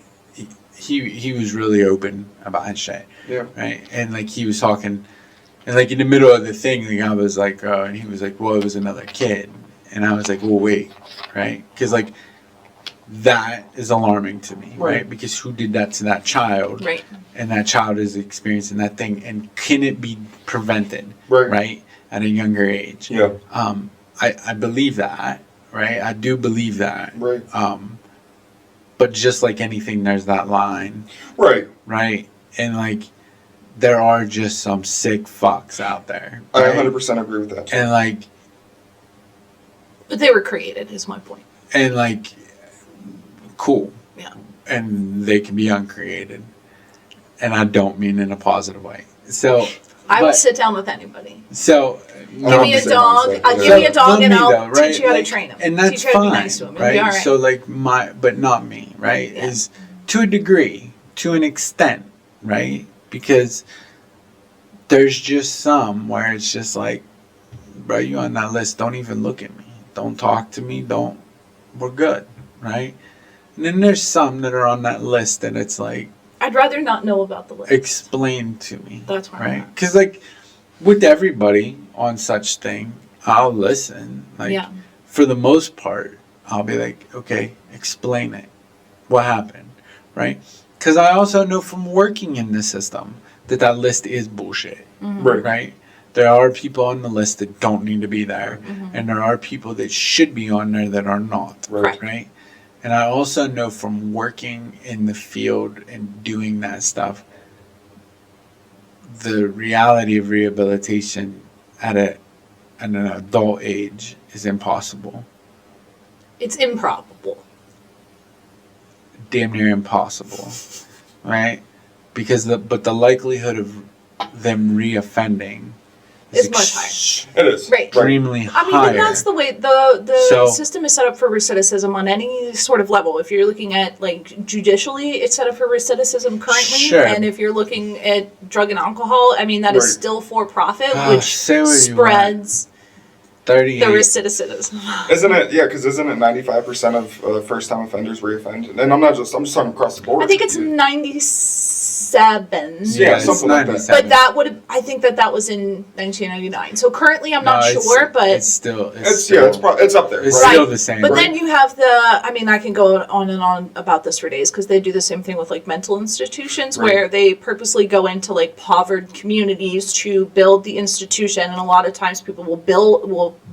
he was really open about his shit, Yeah. right? And like he was talking, and like in the middle of the thing, the guy was like, and he was like, well, it was another kid, and I was like, well, wait, right? Because like that is alarming to me, right? Right. Because who did that to that child? Right. And that child is experiencing that thing, and can it be prevented, Right. right, at a younger age? Yeah. I believe that, right? I do believe that. Right. But just like anything, there's that line, Right. right? And like, there are just some sick fucks out there. I right? 100% agree with that. Too. And like, But they were created, is my point. and like, cool. Yeah. And they can be uncreated. And I don't mean in a positive way. So, I will But- sit down with anybody. So Give not me the a same dog. mindset, Give yeah. me a dog, and I'll though, right? teach you how to Like, train him. and that's teach you how to fine, be nice to him. It'll right? be all right. So like but not me, right? Yeah. Is to a degree, to an extent, right? Because there's just some where it's just like, bro, you on that list? Don't even look at me. Don't talk to me. We're good, right? And then there's some that are on that list that it's like, I'd rather not know about the list. explain to me. That's where I'm right? at. Because like with everybody on such thing, I'll listen. Like Yeah. for the most part, I'll be like, okay, explain it. What happened, right? Because I also know from working in the system that list is bullshit, Right. right? There are people on the list that don't need to be there, Mhm. and there are people that should be on there that are not, Right. right? And I also know from working in the field and doing that stuff, the reality of rehabilitation at an adult age is impossible. It's improbable. Damn near impossible, right? Because the likelihood of them reoffending is It's much higher. It is. Right. extremely I mean, higher. and that's the way the So- system is set up for recidivism on any sort of level. If you're looking at like judicially, it's set up for recidivism currently, Sure. and if you're looking at drug and alcohol, I mean that is Right. still for profit, Ah, which say what you spreads 38. the recidivism. Isn't it? Yeah, because isn't it 95% of first-time offenders reoffend? And I'm just talking across the board. I think it's 97. Yeah, it's something like that. 97. But that would I think that was in 1999. So currently, I'm not No, it's- sure, but it's still It's up there. it's right? still the same. But Right. then you have I mean, I can go on and on about this for days because they do the same thing with like mental institutions Right. where they purposely go into like impoverished communities to build the institution. And a lot of times people will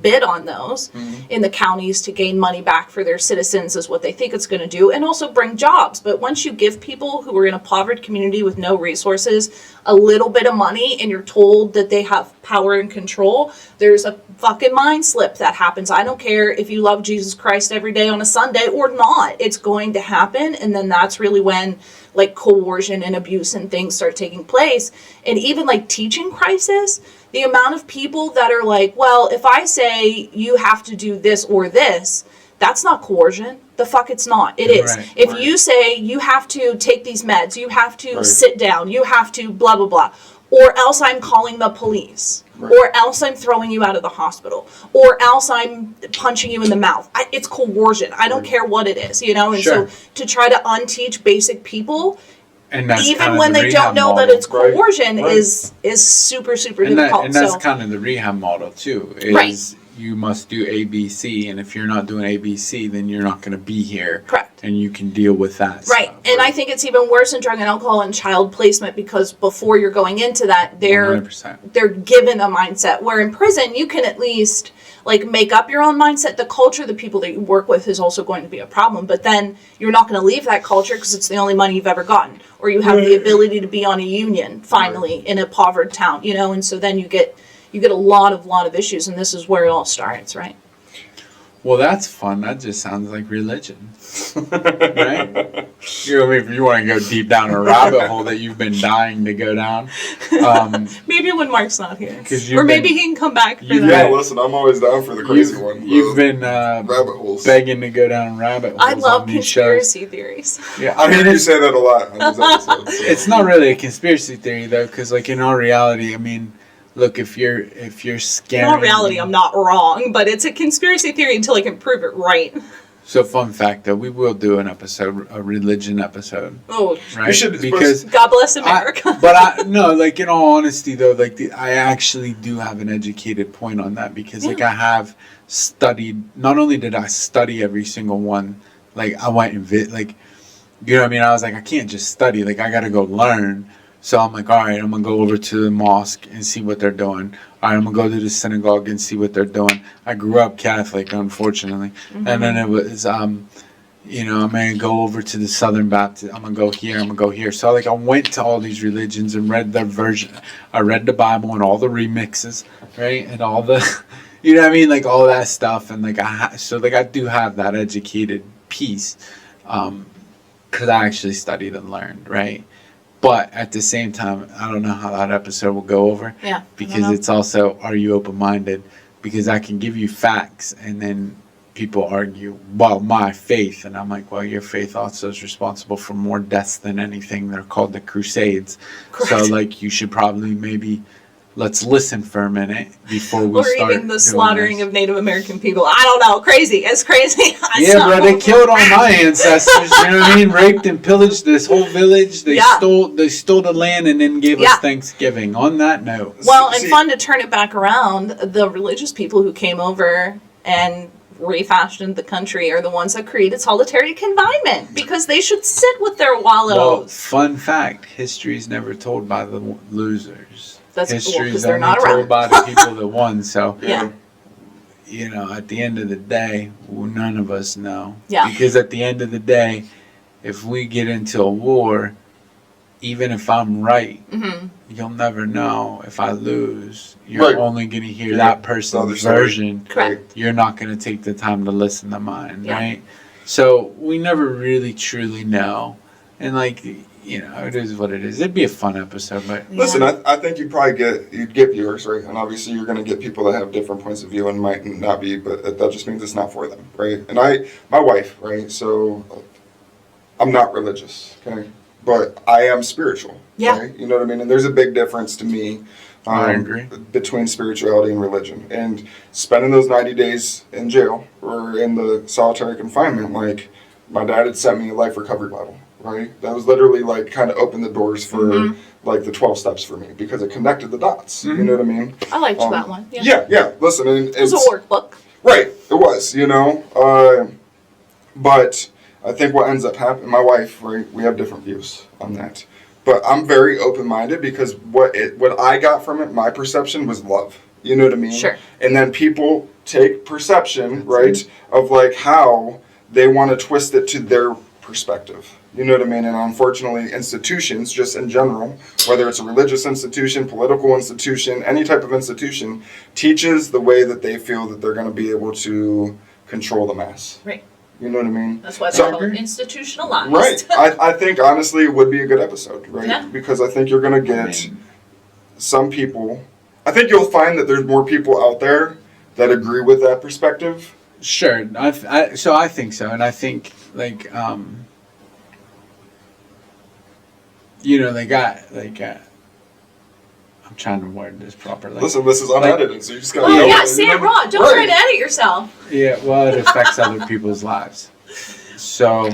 bid on those in the counties to gain money back for their citizens is what they think it's going to do and also bring jobs. But once you give people who are in a impoverished community with no resources a little bit of money and you're told that they have power and control, there's a fucking mind slip that happens. I don't care if you love Jesus Christ every day on a Sunday or not. It's going to happen. And then that's really when like coercion and abuse and things start taking place. And even like teaching crisis, the amount of people that are like, well, if I say you have to do this or this, that's not coercion. The fuck it's not. It is. Right. If Right. you say you have to take these meds, you have to Right. sit down, you have to blah, blah, blah, or else I'm calling the police, Right. or else I'm throwing you out of the hospital, or else I'm punching you in the mouth. It's coercion. I don't Right. care what it is, you know? And Sure. so to try to unteach basic people, and that's kind even of when the they don't rehab know that model. it's Right. coercion, Right. is super, super and difficult. that's So kind of the rehab model too. Is Right. you must do ABC, and if you're not doing ABC, then you're not going to be here. correct. And you can deal with that. Right. stuff. And I think it's even worse in drug and alcohol and child placement because before you're going into that, they're 100%. given a mindset where in prison you can at least like make up your own mindset. The culture, the people that you work with is also going to be a problem, but then you're not going to leave that culture because it's the only money you've ever gotten, or you have the ability to be on a union finally in a impoverished town, you know, and so then you get a lot of issues, and this is where it all starts, right? Well, that's fun. That just sounds like religion, right? If you want to go deep down a rabbit hole that you've been dying to go down, Maybe when Mark's not here, 'Cause you've or maybe been- he can come back for you've that. Yeah, been- listen, I'm always down for the crazy one. you've been rabbit holes. begging to go down rabbit holes I love on these shows. conspiracy theories. Yeah, I hear you say that a lot on these episodes. it's not really a conspiracy theory though, because like in all reality, I mean, look, if you're In scaring, all reality, I'm not wrong, but it's a conspiracy theory until I can prove it right. So fun fact though, we will do an episode, a religion episode, Oh, right? You should- because God bless America. no, like in all honesty though, like I actually do have an educated point on that because like I have studied. Not only did I study every single one, like I went and like, you know what I mean? I was like, I can't just study. Like I got to go learn. So I'm like, all right, I'm gonna go over to the mosque and see what they're doing. All right, I'm gonna go to the synagogue and see what they're doing. I grew up Catholic, unfortunately, and then it was, you know, I'm gonna go over to the Southern Baptist. I'm gonna go here. I'm gonna go here. So like, I went to all these religions and read their version. I read the Bible and all the remixes, right, and all the, you know what I mean, like all that stuff. And like so like I do have that educated piece, because I actually studied and learned, right. But at the same time, I don't know how that episode will go over. Yeah. Because it's also, are you open-minded? Because I can give you facts and then people argue, well, my faith. And I'm like, well, your faith also is responsible for more deaths than anything. They're called the Crusades. Correct. So, like, you should probably maybe let's listen for a minute before we or start even the doing slaughtering this. of Native American people. I don't know. Crazy. It's crazy. Yeah, bro, they killed all my ancestors. You know what I mean? Raped and pillaged this whole village. They stole the land and then gave us Thanksgiving. On that note. Well, and fun to turn it back around. The religious people who came over and refashioned the country are the ones that created solitary confinement because they should sit with their wallows. Well, fun fact: history is never told by the losers. That's history because is they're only not told around. by the people that won. So Yeah. You know, at the end of the day, none of us know. Yeah. Because at the end of the day, if we get into a war, even if I'm right, you'll never know. If I lose, you're only going to hear that person's version. Correct. You're not going to take the time to listen to mine, right? So we never really truly know. And like, you know, it is what it is. It'd be a fun episode, but listen, I think you'd get viewers, right? And obviously you're going to get people that have different points of view and might not be, but that just means it's not for them, right? And my wife, right? So I'm not religious, okay, but I am spiritual. Yeah. Right? You know what I mean? And there's a big difference to me. I agree. Between spirituality and religion, and spending those 90 days in jail or in the solitary confinement, like my dad had sent me a life recovery Bible, right? That was literally like kind of opened the doors for like the 12 steps for me because it connected the dots. You know what I mean? I liked that one. Yeah. Listen, and it was a workbook. Right, it was. You know, but I think what ends up happening, my wife, right? We have different views on that. But I'm very open-minded because what I got from it, my perception was love. You know what I mean? Sure. And then people take perception, right, of like how they want to twist it to their perspective. You know what I mean? And unfortunately, institutions, just in general, whether it's a religious institution, political institution, any type of institution, teaches the way that they feel that they're going to be able to control the mass. Right. You know what I mean? That's why they're called institutionalized. Right. I think, honestly, it would be a good episode, right? Yeah. Because I think you're going to get some people. I think you'll find that there's more people out there that agree with that perspective. Sure. So I think so. And I think, like, you know, they got, like, I'm trying to word this properly. Listen, this is unedited, so you just got to Oh, yeah, say it raw. Don't try to edit yourself. Yeah, well, it affects other people's lives. So,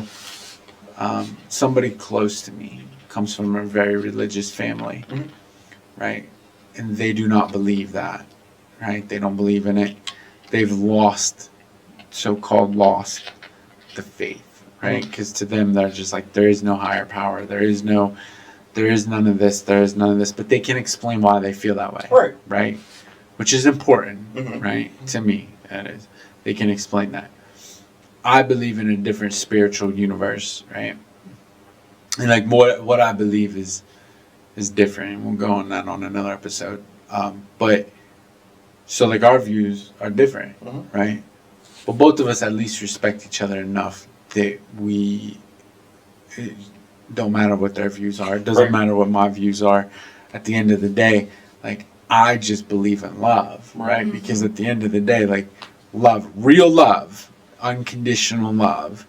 somebody close to me comes from a very religious family, right? And they do not believe that, right? They don't believe in it. They've lost, so-called lost, the faith, right? Because to them, they're just like, there is no higher power. There is none of this. There is none of this. But they can explain why they feel that way. Right. Right? Which is important, right? To me, that is. They can explain that. I believe in a different spiritual universe, right? And like what I believe is different. And we'll go on that on another episode. But so like our views are different, right? But both of us at least respect each other enough that it don't matter what their views are. It doesn't matter what my views are. At the end of the day, like, I just believe in love, right? Because at the end of the day, like, love, real love, unconditional love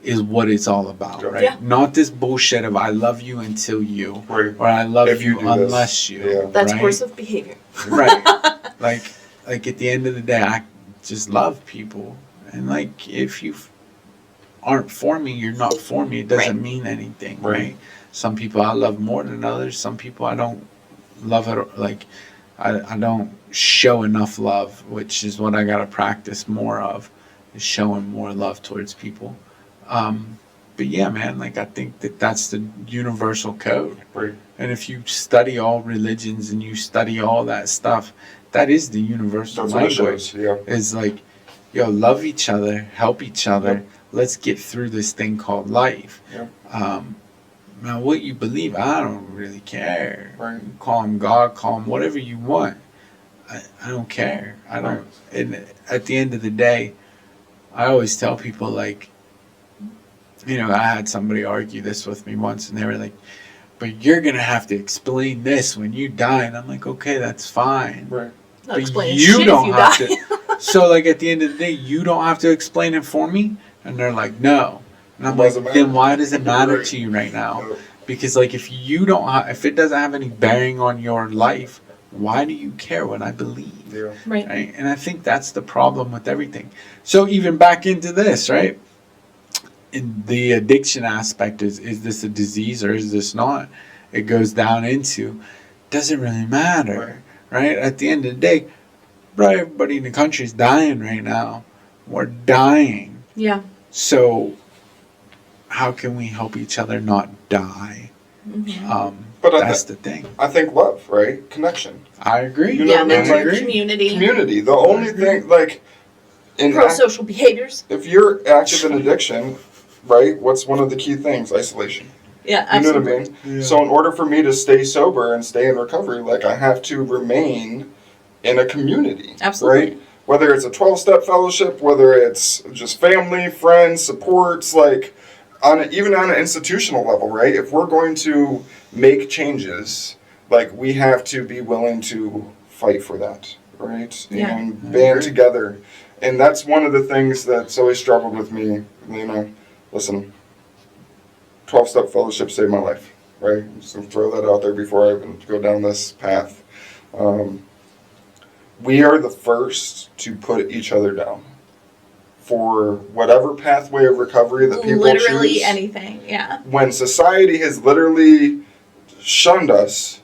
is what it's all about, right? Yeah. Not this bullshit of I love you until you, Right. or I love If you you do unless this. you. Yeah. That's right? course of behavior. Right. Like at the end of the day, I just love people. And like, if you aren't for me, you're not for me. It doesn't mean anything, right? Some people I love more than others. Some people I don't love it. Like, I don't show enough love, which is what I got to practice more of, is showing more love towards people. But yeah, man, like, I think that's the universal code. Right. And if you study all religions and you study all that stuff, that is the universal language. Yeah. Is like, yo, love each other, help each other. Yep. Let's get through this thing called life. Yep. Now, what you believe, I don't really care. Right. Call him God, call him whatever you want. I don't care. I don't. And at the end of the day, I always tell people, like, you know, I had somebody argue this with me once, and they were like, but you're going to have to explain this when you die. And I'm like, okay, that's fine. Right. Not But explaining you shit don't if you have die. to. So, like, at the end of the day, you don't have to explain it for me? And they're like, no. And I'm like, then why does it matter Right. to you right now? No. Because, like, if it doesn't have any bearing on your life, why do you care what I believe? Yeah. Right. Right? And I think that's the problem with everything. So even back into this, right? In the addiction aspect, is this a disease or is this not? It goes down into, doesn't really matter, right? At the end of the day, bro, everybody in the country is dying right now. We're dying. Yeah. So how can we help each other not die? Mm-hmm. But That's the thing. I think love, right? Connection. I agree. You know Yeah, what I mean? mental Like, community. Community. The only thing, like, Pro-social behaviors. if you're active in addiction, right, what's one of the key things? Isolation. Yeah, You know absolutely. what I mean? Yeah. So in order for me to stay sober and stay in recovery, like, I have to remain in a community. Absolutely. Right? Whether it's a 12-step fellowship, whether it's just family, friends, supports, like, even on an institutional level, right? If we're going to make changes, like, we have to be willing to fight for that, right? Yeah. And I band agree. together. And that's one of the things that's always struggled with me. You know, listen, 12-step fellowship saved my life, right? So throw that out there before I even go down this path. We are the first to put each other down for whatever pathway of recovery that people Literally choose. anything. Yeah. When society has literally shunned us,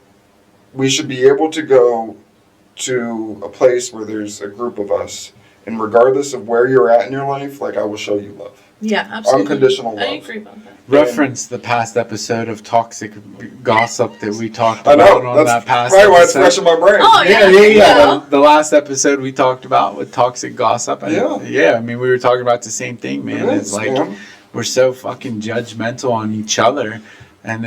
we should be able to go to a place where there's a group of us, and regardless of where you're at in your life, like, I will show you love. Yeah, absolutely. Unconditional love. I agree about that. Reference the past episode of toxic gossip that we talked I about know. on That's that past probably why it's episode. fresh in my brain. Oh, yeah. The last episode we talked about with toxic gossip. Yeah. I mean, we were talking about the same thing, man. It It's is, like man. we're so fucking judgmental on each other, and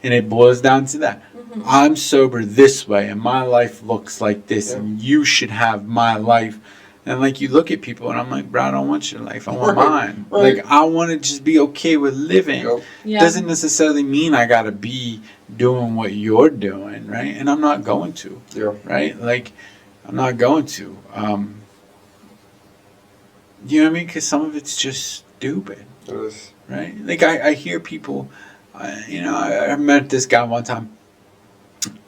it boils down to that. Mm-hmm. I'm sober this way, and my life looks like this, Yeah. and you should have my life. And like, you look at people, and I'm like, bro, I don't want your life. I want Right, mine. right. Like, I want to just be okay with living. Yep. Yeah. Doesn't necessarily mean I gotta be doing what you're doing, right? And I'm not going to, Yeah. right? Like, I'm not going to. You know what I mean? Because some of it's just stupid, It is. right? Like, I hear people, I met this guy one time.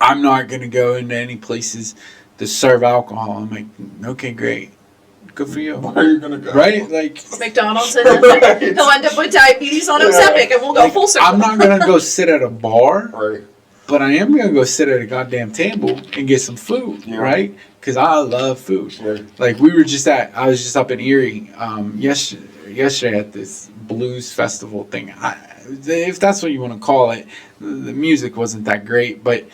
I'm not gonna go into any places that serve alcohol. I'm like, okay, great. Good for you. Where are you gonna go? Right? Like, McDonald's and Right. he'll end up with diabetes on Yeah. Ozempic, and we'll go like, full circle. I'm not gonna go sit at a bar. Right. But I am going to go sit at a goddamn table and get some food, Yeah. right? Because I love food. Right. Like, I was just up in Erie yesterday at this blues festival thing. If that's what you want to call it, the music wasn't that great, but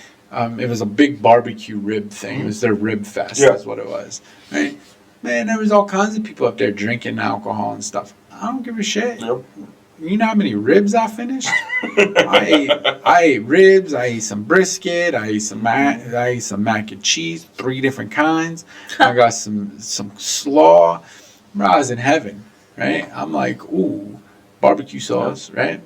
it was a big barbecue rib thing. It was their rib fest, Yeah. is what it was, right? Man, there was all kinds of people up there drinking alcohol and stuff. I don't give a shit. Yep. You know how many ribs I finished? I ate ribs. I ate some brisket. I ate some mac and cheese, 3 different kinds. I got some slaw. Bro, I was in heaven, right? I'm like, ooh, barbecue sauce, right?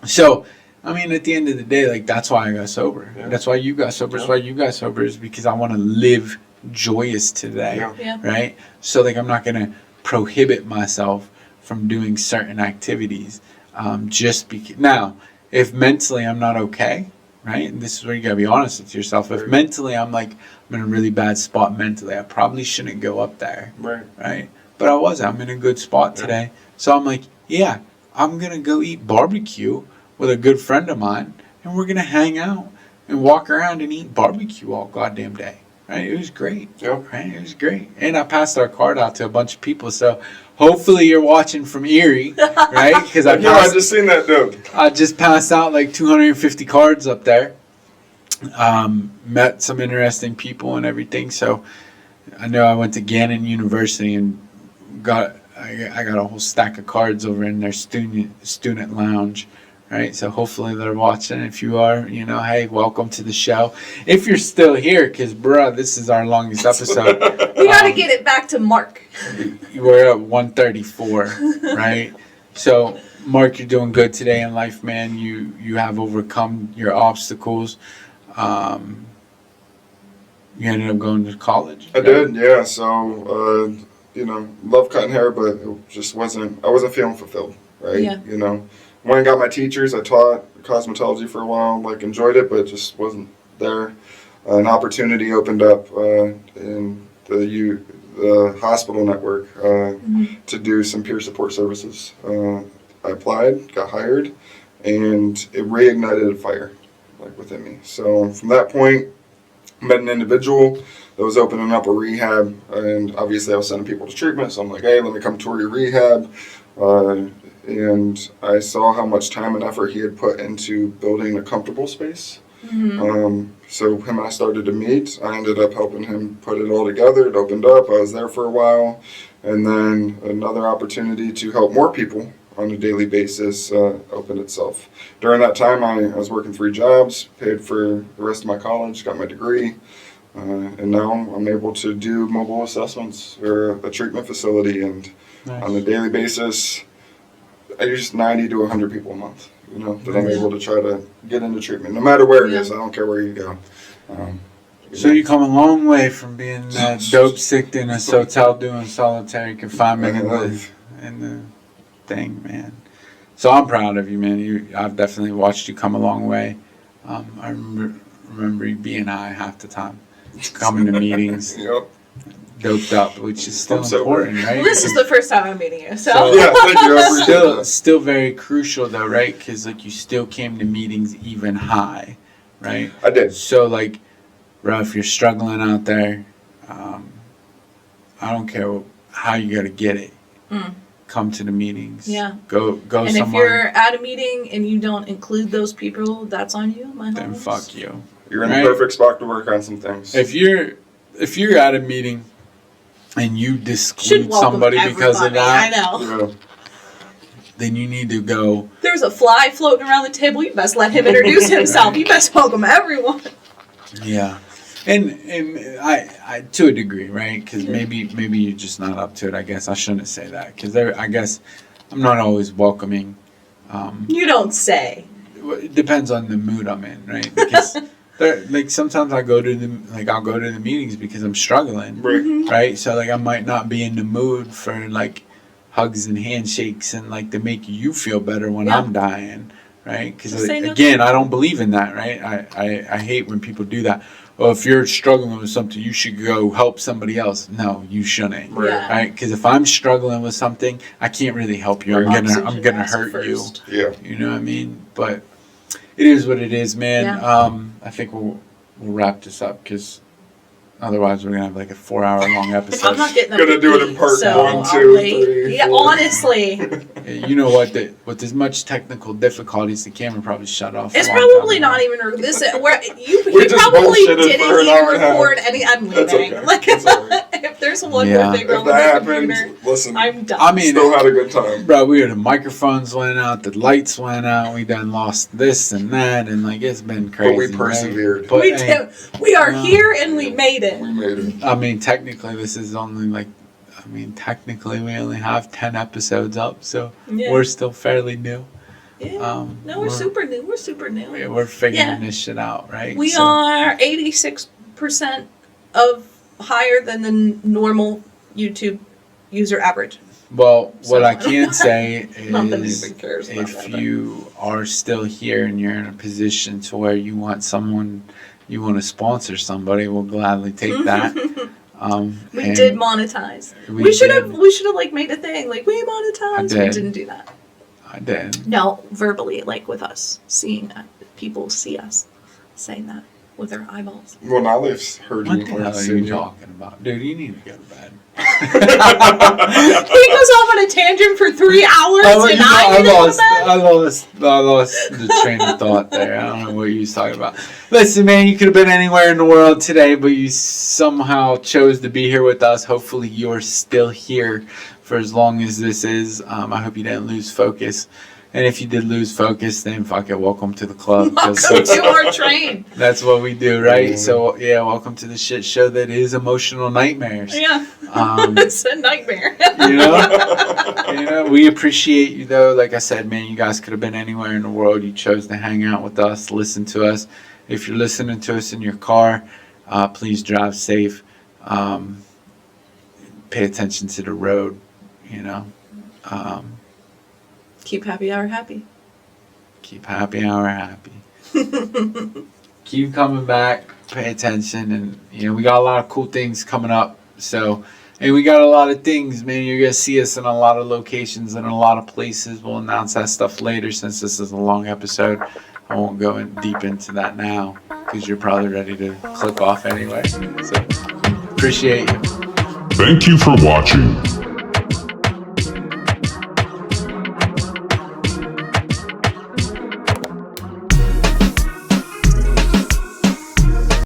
So, I mean, at the end of the day, like, that's why I got sober. Yeah. That's why you got sober. That's why you got sober, is because I want to live joyous today, Yeah. Yeah. right? So, like, I'm not gonna prohibit myself from doing certain activities, just because. Now, if mentally I'm not okay, right? And this is where you gotta be honest with yourself. If Right. mentally I'm like, I'm in a really bad spot mentally, I probably shouldn't go up there, Right. right? But I wasn't. I'm in a good spot today, so I'm like, yeah, I'm gonna go eat barbecue with a good friend of mine, and we're gonna hang out and walk around and eat barbecue all goddamn day. Right? It was great. Yep. Right? It was great. And I passed our card out to a bunch of people. So hopefully you're watching from Erie, right? Because I just seen that dude. I just passed out like 250 cards up there. Met some interesting people and everything. So I know I went to Gannon University and I got a whole stack of cards over in their student lounge. Right, so hopefully they're watching. If you are, hey, welcome to the show. If you're still here, because, bruh, this is our longest episode. We got to get it back to Mark. We're at 134, right? So, Mark, you're doing good today in life, man. You have overcome your obstacles. You ended up going to college. I did, yeah. So, love cutting hair, but it just I wasn't feeling fulfilled, right? Yeah. When I got my teachers, I taught cosmetology for a while, enjoyed it, but just wasn't there. An opportunity opened up in the hospital network to do some peer support services. I applied, got hired, and it reignited a fire within me. So from that point, met an individual that was opening up a rehab, and obviously I was sending people to treatment, so I'm like, hey, let me come tour your rehab. And I saw how much time and effort he had put into building a comfortable space. So him and I started to meet. I ended up helping him put it all together. It opened up. I was there for a while. And then another opportunity to help more people on a daily basis opened itself. During that time, I was working 3 jobs, paid for the rest of my college, got my degree. And now I'm able to do mobile assessments for a treatment facility. And on a daily basis, I use 90 to 100 people a month, that I'm able to try to get into treatment, no matter where it is. I don't care where you go. So you come a long way from being dope sick in a hotel doing solitary confinement in the thing, man. So I'm proud of you, man. I've definitely watched you come a long way. I remember you being high half the time, coming to meetings. Yep. Doped up, which is still important, right? Well, this is the first time I'm meeting you, so. Yeah, thank you. I appreciate that. Still very crucial though, right? Because you still came to meetings even high, right? I did. So bro, if you're struggling out there, I don't care how you gotta get it. Come to the meetings. Yeah. Go and somewhere. if you're at a meeting and you don't include those people, that's on you, my then homies. fuck you. You're in the perfect spot to work on some things. If you're at a meeting and you disclude somebody because of that, I know. then you need to go. There's a fly floating around the table. You best let him introduce himself. You best welcome everyone. Yeah, and I to a degree, right? Because maybe you're just not up to it. I guess I shouldn't say that because I guess I'm not always welcoming. You don't say. It depends on the mood I'm in, right? Because sometimes I'll go to the meetings because I'm struggling, right? So I might not be in the mood for hugs and handshakes and to make you feel better when I'm dying, right? Because again, I don't believe in that, right? I hate when people do that. Well, if you're struggling with something, you should go help somebody else. No, you shouldn't, right? Because if I'm struggling with something, I can't really help you. I'm gonna hurt you. Yeah. You know what I mean? But it is what it is, man. Yeah. I think we'll wrap this up because otherwise we're gonna have a 4-hour-long episode. I'm not getting up Gonna to do it in eat, part so 1, I'll 2, wait. 3, Yeah, 4. honestly. You know what? With as much technical difficulties, the camera probably shut off. It's a long probably time not ago. even this. Where he just probably bullshitted didn't for an hour even and a half. record any. I'm That's leaving. okay. That's all right. If there's one Yeah. more thing If wrong with that the computer, happened, listen, I'm done. I mean, still had a good time. bro, the microphones went out, the lights went out, we done lost this and that, and it's been crazy. But we persevered. Right? But, we hey, did. We are no. here and we made it. We made it. I mean, technically, this is only technically we only have 10 episodes up, so Yeah. we're still fairly new. Yeah. No, we're super new. We're super new. We're figuring this shit out, right? We are 86% of higher than the normal YouTube user average. Well, what So- I can say Not that is anybody cares about if that, but- you are still here and you're in a position to where you want to sponsor somebody, we'll gladly take that. We and did monetize. we We should did. have made a thing we monetized. We did. didn't do that. I did. No, verbally, with us seeing that. People see us saying that with their eyeballs. Well, now they've heard What you. the hell are seen you talking about? Dude, you need to go to bed. He goes off on a tangent for 3 hours and I need to go to bed. I lost the train of thought there. I don't know what you was talking about. Listen, man, you could have been anywhere in the world today, but you somehow chose to be here with us. Hopefully you're still here for as long as this is. I hope you didn't lose focus. And if you did lose focus, then fuck it, welcome to the club. 'cause Welcome to our train. that's what we do, right? So yeah, welcome to the shit show that is Emotional Nightmares. Yeah. Um, It's a nightmare. We appreciate you though. Like I said, man, you guys could have been anywhere in the world. You chose to hang out with us, listen to us. If you're listening to us in your car, please drive safe. Pay attention to the road, Keep happy hour happy. keep happy hour happy. Keep coming back, pay attention, and we got a lot of cool things coming up. So, and we got a lot of things, man. You're gonna see us in a lot of locations and a lot of places. We'll announce that stuff later since this is a long episode. I won't go in deep into that now because you're probably ready to click off anyway. So, appreciate you. Thank you for watching.